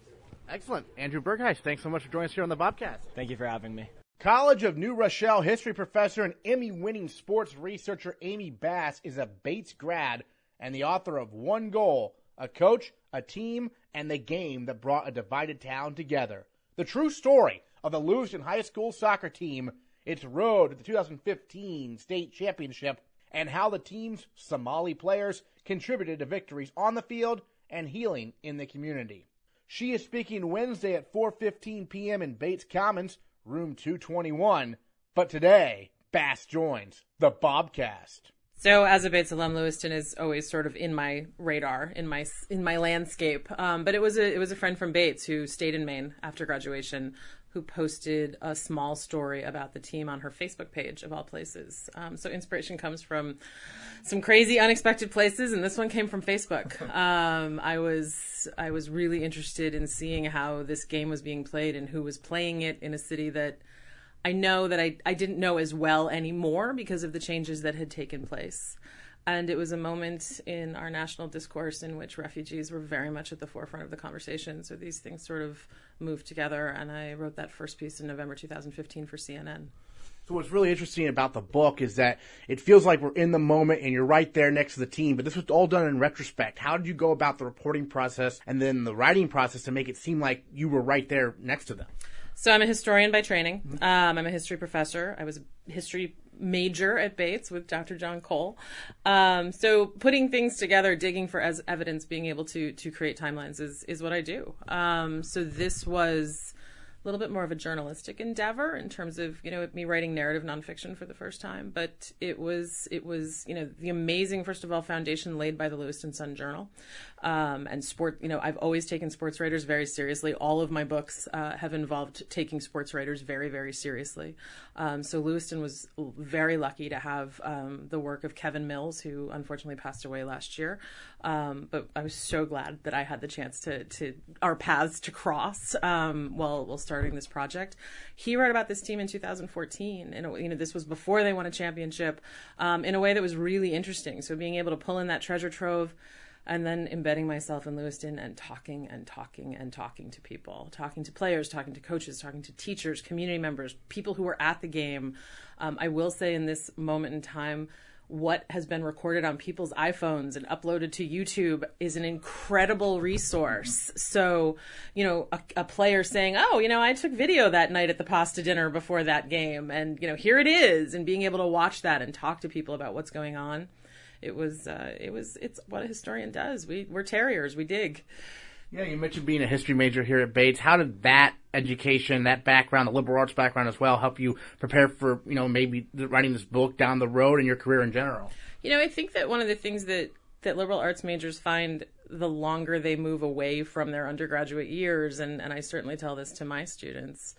Excellent. Andrew Berghuis, thanks so much for joining us here on the Bobcast. Thank you for having me. College of New Rochelle history professor and Emmy-winning sports researcher Amy Bass is a Bates grad and the author of One Goal, a coach, a team, and the game that brought a divided town together. The true story of the Lewiston High School soccer team, its road to the 2015 state championship, and how the team's Somali players contributed to victories on the field and healing in the community. She is speaking Wednesday at 4:15 p.m. in Bates Commons, room 221. But today, Bass joins the Bobcast. So as a Bates alum, Lewiston is always sort of in my radar, in my landscape. But it was a friend from Bates who stayed in Maine after graduation, who posted a small story about the team on her Facebook page, of all places. So inspiration comes from some crazy, unexpected places, and this one came from Facebook. I was really interested in seeing how this game was being played and who was playing it in a city that I know that I didn't know as well anymore because of the changes that had taken place. And it was a moment in our national discourse in which refugees were very much at the forefront of the conversation. So these things sort of moved together, and I wrote that first piece in November 2015 for CNN. So what's really interesting about the book is that it feels like we're in the moment and you're right there next to the team, but this was all done in retrospect. How did you go about the reporting process and then the writing process to make it seem like you were right there next to them? So I'm a historian by training. I'm a history professor. I was a history major at Bates with Dr. John Cole. So putting things together, digging for as evidence, being able to create timelines is what I do. So this was a little bit more of a journalistic endeavor in terms of, me writing narrative nonfiction for the first time. But it was, the amazing, first of all, foundation laid by the Lewiston Sun Journal. And sport, I've always taken sports writers very seriously. All of my books have involved taking sports writers very, very seriously. So Lewiston was very lucky to have the work of Kevin Mills, who unfortunately passed away last year. But I was so glad that I had the chance to our paths to cross while starting this project. He wrote about this team in 2014, and this was before they won a championship, in a way that was really interesting. So being able to pull in that treasure trove, and then embedding myself in Lewiston and talking to people, talking to players, talking to coaches, talking to teachers, community members, people who were at the game. I will say in this moment in time, what has been recorded on people's iPhones and uploaded to YouTube is an incredible resource. So, you know, a player saying, oh, you know, I took video that night at the pasta dinner before that game, and, you know, here it is, and being able to watch that and talk to people about what's going on. It's what a historian does. We're terriers. We dig. Yeah, you mentioned being a history major here at Bates. How did that education, that background, the liberal arts background as well, help you prepare for, you know, maybe writing this book down the road in your career in general? You know, I think that one of the things that liberal arts majors find the longer they move away from their undergraduate years, and I certainly tell this to my students,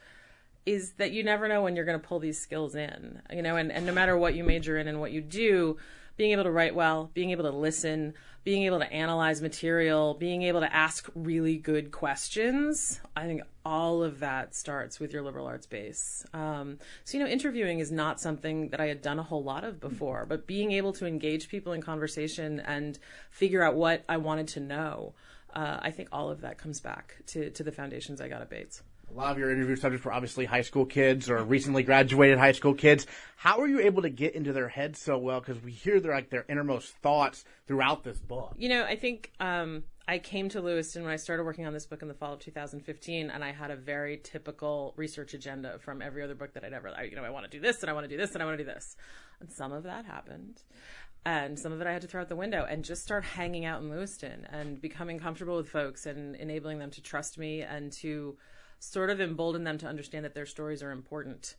is that you never know when you're going to pull these skills in, you know, and no matter what you major in and what you do, being able to write well, being able to listen, being able to analyze material, being able to ask really good questions, I think all of that starts with your liberal arts base. So, you know, interviewing is not something that I had done a whole lot of before, but being able to engage people in conversation and figure out what I wanted to know, I think all of that comes back to the foundations I got at Bates. A lot of your interview subjects were obviously high school kids or recently graduated high school kids. How were you able to get into their heads so well? Because we hear their innermost thoughts throughout this book. You know, I think I came to Lewiston when I started working on this book in the fall of 2015, and I had a very typical research agenda from every other book that I'd ever, you know, I want to do this, and I want to do this, and I want to do this. And some of that happened. And some of it I had to throw out the window and just start hanging out in Lewiston and becoming comfortable with folks and enabling them to trust me and to sort of embolden them to understand that their stories are important.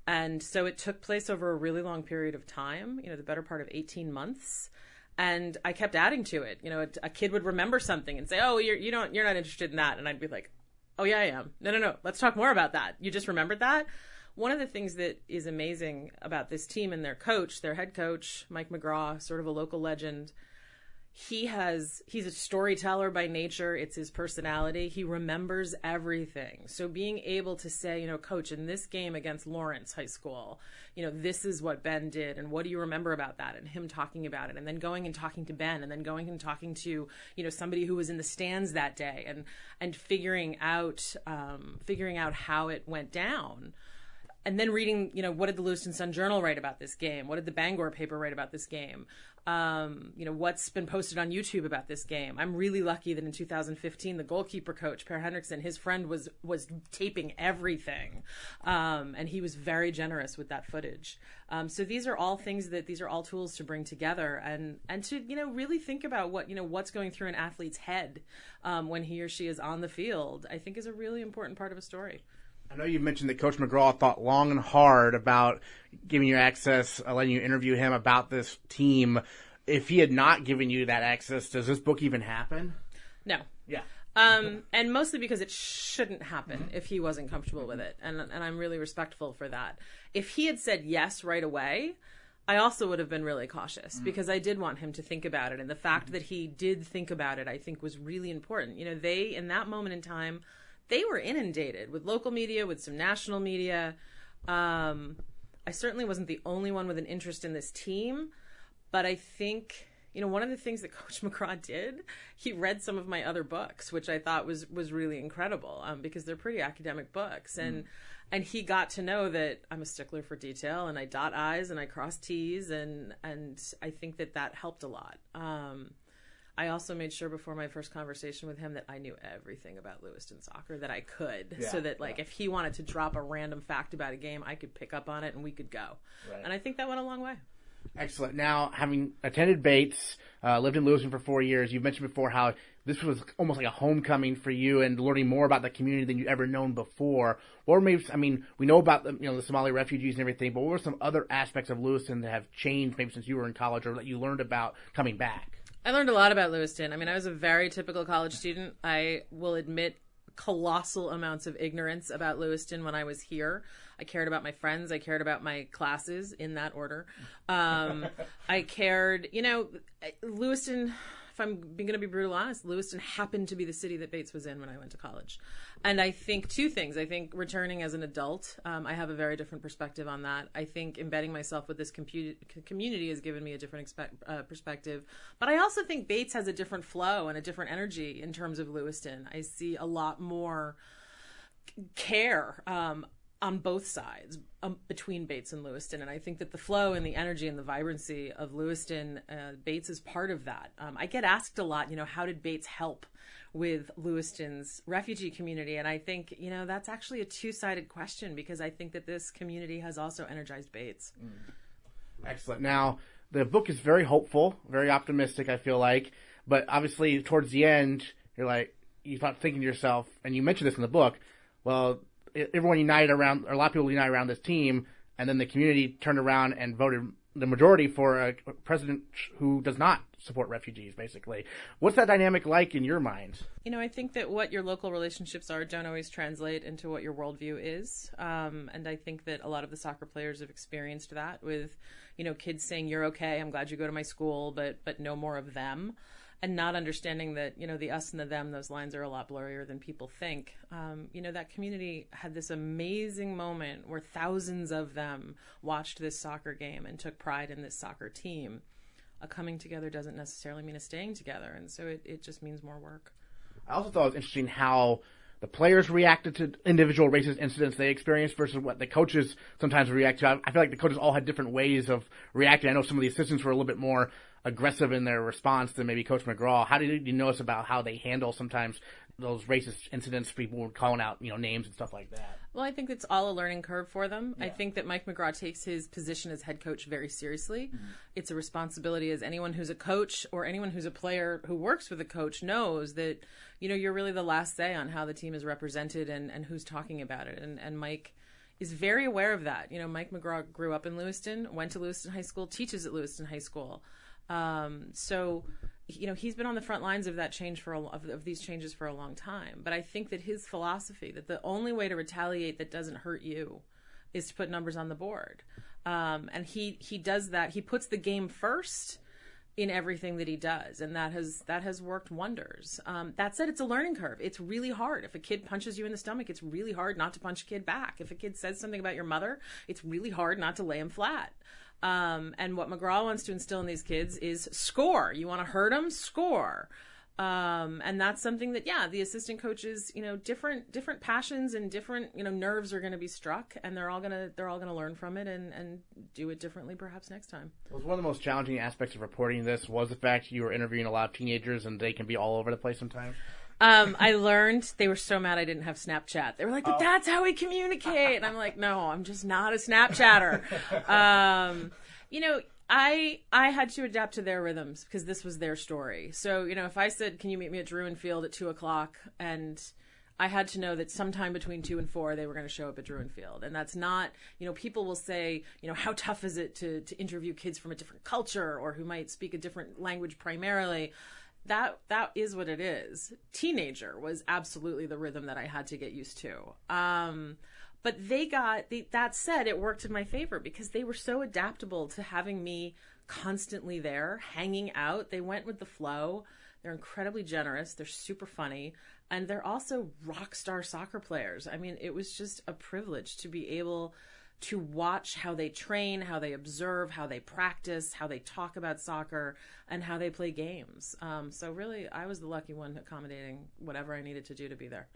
And so it took place over a really long period of time, you know, the better part of 18 months. And I kept adding to it. You know, a kid would remember something and say, oh, you're not interested in that. And I'd be like, oh, yeah, I am. No. Let's talk more about that. You just remembered that? One of the things that is amazing about this team and their coach, their head coach, Mike McGraw, sort of a local legend, he's a storyteller by nature. It's his personality. He remembers everything. So being able to say, you know, coach, in this game against Lawrence High School, you know, this is what Ben did, and what do you remember about that? And him talking about it, and then going and talking to Ben, and then going and talking to, you know, somebody who was in the stands that day, and figuring out how it went down. And then reading, you know, what did the Lewiston Sun-Journal write about this game? What did the Bangor paper write about this game? You know, what's been posted on YouTube about this game? I'm really lucky that in 2015, the goalkeeper coach, Per Henriksen, his friend was taping everything. And he was very generous with that footage. So these are all tools to bring together and to, you know, really think about what's going through an athlete's head when he or she is on the field, I think is a really important part of a story. I know you mentioned that Coach McGraw thought long and hard about giving you access, letting you interview him about this team. If he had not given you that access, does this book even happen? No. Yeah. And mostly because it shouldn't happen if he wasn't comfortable with it. And I'm really respectful for that. If he had said yes right away, I also would have been really cautious because I did want him to think about it. And the fact that he did think about it, I think, was really important. You know, in that moment in time, they were inundated with local media, with some national media. I certainly wasn't the only one with an interest in this team, but I think, you know, one of the things that Coach McGraw did, he read some of my other books, which I thought was really incredible because they're pretty academic books. And he got to know that I'm a stickler for detail, and I dot I's and I cross T's, and I think that helped a lot. I also made sure before my first conversation with him that I knew everything about Lewiston soccer that I could, so that if he wanted to drop a random fact about a game, I could pick up on it and we could go. Right. And I think that went a long way. Excellent. Now, having attended Bates, lived in Lewiston for 4 years, you've mentioned before how this was almost like a homecoming for you and learning more about the community than you'd ever known before. Or maybe, I mean, we know about the Somali refugees and everything, but what were some other aspects of Lewiston that have changed maybe since you were in college or that you learned about coming back? I learned a lot about Lewiston. I mean, I was a very typical college student. I will admit colossal amounts of ignorance about Lewiston when I was here. I cared about my friends. I cared about my classes in that order. I cared, Lewiston, if I'm going to be brutal honest, Lewiston happened to be the city that Bates was in when I went to college. And I think two things. I think returning as an adult, I have a very different perspective on that. I think embedding myself with this community has given me a different perspective. But I also think Bates has a different flow and a different energy in terms of Lewiston. I see a lot more care. on both sides between Bates and Lewiston. And I think that the flow and the energy and the vibrancy of Lewiston, Bates is part of that. I get asked a lot, how did Bates help with Lewiston's refugee community? And I think, that's actually a two-sided question, because I think that this community has also energized Bates. Excellent. Now, the book is very hopeful, very optimistic, I feel like. But obviously, towards the end, you start thinking to yourself, and you mentioned this in the book, well, everyone united around, or a lot of people united around this team, and then the community turned around and voted the majority for a president who does not support refugees, basically. What's that dynamic like in your mind? I think that what your local relationships are don't always translate into what your worldview is. And I think that a lot of the soccer players have experienced that with, kids saying, "You're okay, I'm glad you go to my school, but no more of them." And not understanding that, the us and the them, those lines are a lot blurrier than people think. That community had this amazing moment where thousands of them watched this soccer game and took pride in this soccer team. A coming together doesn't necessarily mean a staying together. And so it just means more work. I also thought it was interesting how the players reacted to individual racist incidents they experienced versus what the coaches sometimes react to. I feel like the coaches all had different ways of reacting. I know some of the assistants were a little bit more aggressive in their response than maybe Coach McGraw. How did you notice about how they handle sometimes those racist incidents, people were calling out, names and stuff like that? Well, I think it's all a learning curve for them. Yeah. I think that Mike McGraw takes his position as head coach very seriously. Mm-hmm. It's a responsibility, as anyone who's a coach or anyone who's a player who works with a coach knows, that, you're really the last say on how the team is represented and who's talking about it. And Mike is very aware of that. Mike McGraw grew up in Lewiston, went to Lewiston High School, teaches at Lewiston High School. So, he's been on the front lines of that change of these changes for a long time. But I think that his philosophy that the only way to retaliate that doesn't hurt you is to put numbers on the board. And he does that. He puts the game first in everything that he does, and that has worked wonders. That said, it's a learning curve. It's really hard. If a kid punches you in the stomach, it's really hard not to punch a kid back. If a kid says something about your mother, it's really hard not to lay him flat. And what McGraw wants to instill in these kids is score. You want to hurt them? Score. And that's something that, the assistant coaches, different passions and different, nerves are going to be struck, and they're all going to learn from it and do it differently perhaps next time. Well, one of the most challenging aspects of reporting this was the fact you were interviewing a lot of teenagers, and they can be all over the place sometimes. I learned they were so mad I didn't have Snapchat. They were like, but that's how we communicate. And I'm like, no, I'm just not a Snapchatter. I had to adapt to their rhythms because this was their story. So, if I said, can you meet me at Druin Field at 2:00, and I had to know that sometime between 2 and 4 they were going to show up at Druin Field. And that's not, people will say, how tough is it to interview kids from a different culture or who might speak a different language primarily. That is what it is. Teenager was absolutely the rhythm that I had to get used to. But that said, it worked in my favor because they were so adaptable to having me constantly there, hanging out. They went with the flow. They're incredibly generous. They're super funny. And they're also rock star soccer players. I mean, it was just a privilege to be able to watch how they train, how they observe, how they practice, how they talk about soccer, and how they play games. So really, I was the lucky one accommodating whatever I needed to do to be there.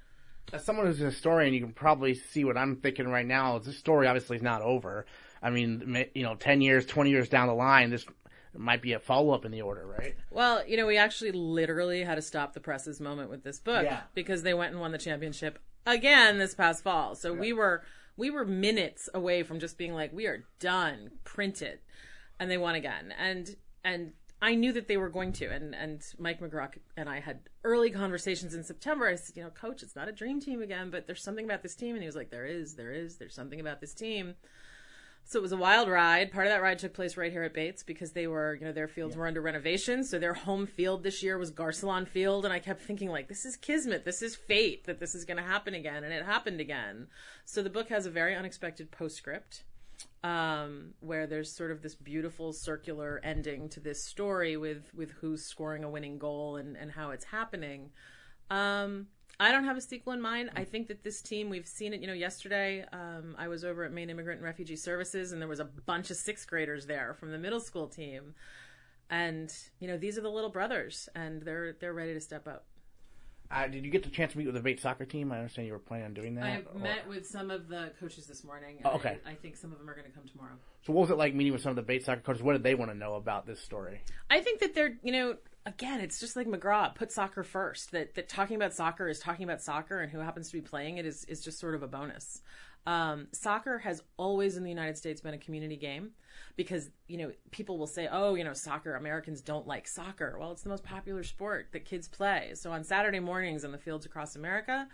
As someone who's a historian, you can probably see what I'm thinking right now. This story obviously is not over. I mean, 10 years, 20 years down the line, this might be a follow-up in the order, right? Well, we actually literally had to stop the presses moment with this book because they went and won the championship again this past fall. So we were minutes away from just being like, we are done, print it. And they won again. And I knew that they were going to. And Mike McGraw and I had early conversations in September. I said, Coach, it's not a dream team again, but there's something about this team. And he was like, there's something about this team. So it was a wild ride. Part of that ride took place right here at Bates because they were, their fields were under renovation. So their home field this year was Garcelon Field. And I kept thinking, like, this is kismet. This is fate that this is going to happen again. And it happened again. So the book has a very unexpected postscript where there's sort of this beautiful circular ending to this story with who's scoring a winning goal and how it's happening. I don't have a sequel in mind. I think that this team, we've seen it, yesterday I was over at Maine Immigrant and Refugee Services and there was a bunch of 6th graders there from the middle school team. And, these are the little brothers and they're ready to step up. Did you get the chance to meet with the Bates soccer team? I understand you were planning on doing that. I met with some of the coaches this morning. Oh, okay. I think some of them are going to come tomorrow. So what was it like meeting with some of the Bates soccer coaches? What did they want to know about this story? I think that they're, again, it's just like McGraw, put soccer first. That talking about soccer is talking about soccer, and who happens to be playing it is just sort of a bonus. Soccer has always in the United States been a community game because, people will say, soccer, Americans don't like soccer. Well, it's the most popular sport that kids play. So on Saturday mornings in the fields across America,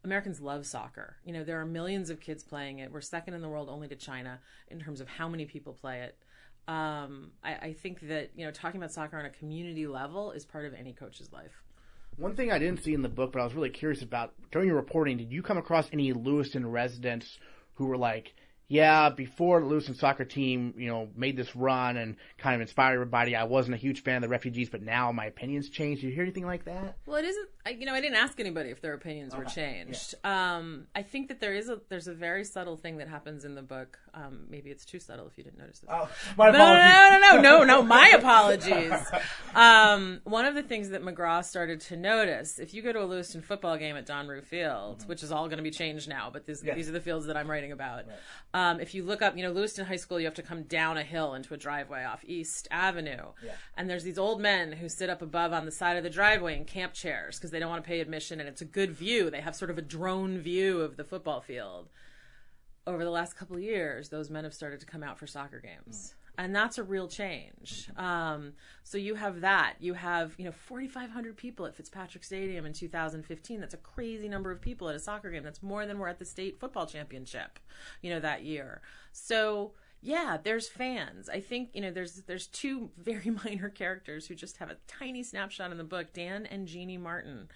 Americans love soccer. There are millions of kids playing it. We're second in the world only to China in terms of how many people play it. I think that, talking about soccer on a community level is part of any coach's life. One thing I didn't see in the book, but I was really curious about, during your reporting, did you come across any Lewiston residents who were like, yeah, before the Lewiston soccer team, made this run and kind of inspired everybody, I wasn't a huge fan of the refugees, but now my opinions changed. Did you hear anything like that? Well, it isn't, I didn't ask anybody if their opinions were changed. Yeah. I think that there's a very subtle thing that happens in the book. Maybe it's too subtle if you didn't notice this. Oh, my apologies. No, my apologies. One of the things that McGraw started to notice, if you go to a Lewiston football game at Don Rue Field, which is all going to be changed now, but these are the fields that I'm writing about. Right. If you look up, Lewiston High School, you have to come down a hill into a driveway off East Avenue. Yeah. And there's these old men who sit up above on the side of the driveway in camp chairs because they don't want to pay admission, and it's a good view. They have sort of a drone view of the football field. Over the last couple of years, those men have started to come out for soccer games. And that's a real change. So you have that. You have, 4,500 people at Fitzpatrick Stadium in 2015. That's a crazy number of people at a soccer game. That's more than were at the state football championship, that year. So, yeah, there's fans. I think, there's two very minor characters who just have a tiny snapshot in the book, Dan and Jeannie Martin.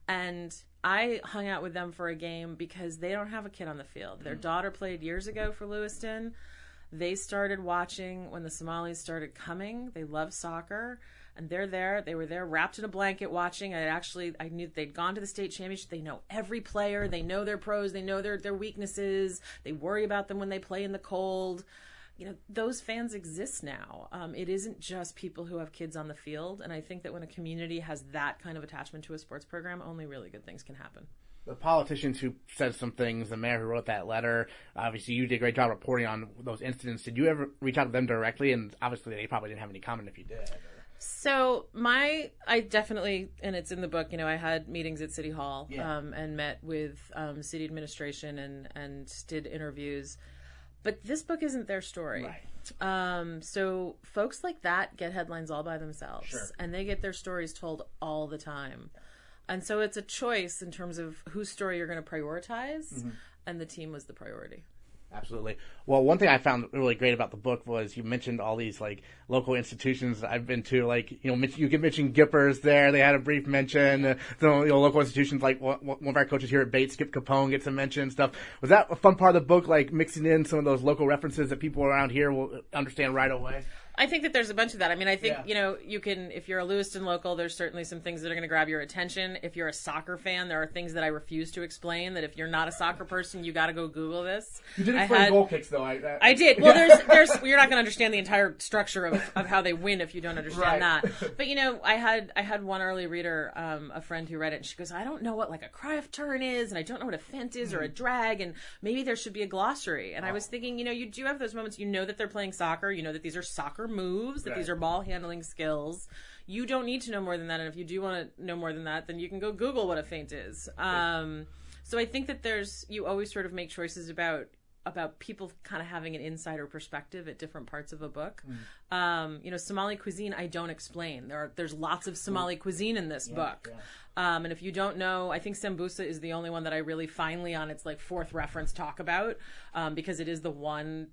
And I hung out with them for a game because they don't have a kid on the field. Their daughter played years ago for Lewiston. They started watching when the Somalis started coming. They love soccer, and they're there. They were there wrapped in a blanket watching. I knew they'd gone to the state championship. They know every player. They know their pros. They know their weaknesses. They worry about them when they play in the cold. Those fans exist now. It isn't just people who have kids on the field, and I think that when a community has that kind of attachment to a sports program, only really good things can happen. The politicians who said some things, the mayor who wrote that letter, obviously you did a great job reporting on those incidents. Did you ever reach out to them directly? And obviously they probably didn't have any comment if you did. So I definitely, and it's in the book, I had meetings at City Hall and met with city administration and did interviews. But this book isn't their story. Right. So folks like that get headlines all by themselves. Sure. And they get their stories told all the time. And so it's a choice in terms of whose story you're going to prioritize, and the team was the priority. Absolutely. Well, one thing I found really great about the book was you mentioned all these local institutions I've been to. You could mention Gippers there. They had a brief mention. Local institutions like one of our coaches here at Bates, Skip Capone, gets a mention and stuff. Was that a fun part of the book, mixing in some of those local references that people around here will understand right away? I think that there's a bunch of that. I mean, I think, you can, if you're a Lewiston local, there's certainly some things that are going to grab your attention. If you're a soccer fan, there are things that I refuse to explain, that if you're not a soccer person, you got to go Google this. You did explain goal kicks, though. I did. Well, you're not going to understand the entire structure of how they win if you don't understand that. But, I had one early reader, a friend who read it, and she goes, I don't know what a craft turn is, and I don't know what a fent is or a drag, and maybe there should be a glossary. And I was thinking, you do have those moments, that they're playing soccer, that these are soccer moves, that these are ball handling skills. You don't need to know more than that, and if you do want to know more than that, then you can go Google what a feint is. So I think that you always sort of make choices about people kind of having an insider perspective at different parts of a book. Somali cuisine I don't explain. There's lots of Somali cuisine in this book. Yeah. And if you don't know, I think sambusa is the only one that I really finally on its fourth reference talk about, because it is the one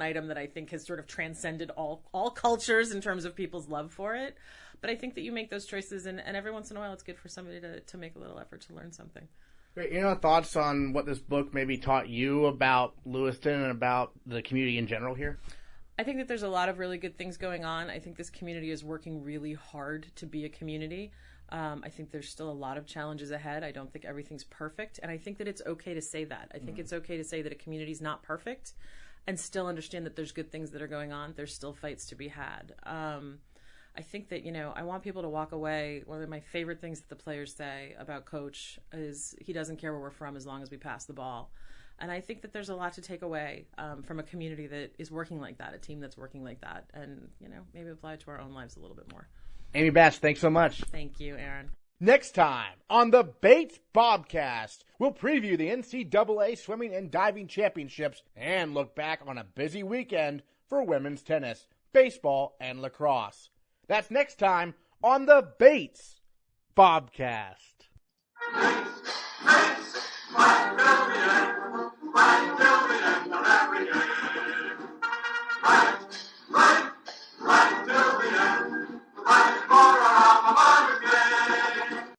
item that I think has sort of transcended all cultures in terms of people's love for it. But I think that you make those choices, and every once in a while it's good for somebody to make a little effort to learn something. Great. Thoughts on what this book maybe taught you about Lewiston and about the community in general here? I think that there's a lot of really good things going on. I think this community is working really hard to be a community. I think there's still a lot of challenges ahead. I don't think everything's perfect, and I think that it's okay to say that. I think it's okay to say that a community's not perfect and still understand that there's good things that are going on. There's still fights to be had. I think that, I want people to walk away. One of my favorite things that the players say about Coach is he doesn't care where we're from as long as we pass the ball. And I think that there's a lot to take away from a community that is working like that, a team that's working like that, and, maybe apply it to our own lives a little bit more. Amy Bass, thanks so much. Thank you, Aaron. Next time on the Bates Bobcast, we'll preview the NCAA Swimming and Diving Championships and look back on a busy weekend for women's tennis, baseball, and lacrosse. That's next time on the Bates Bobcast.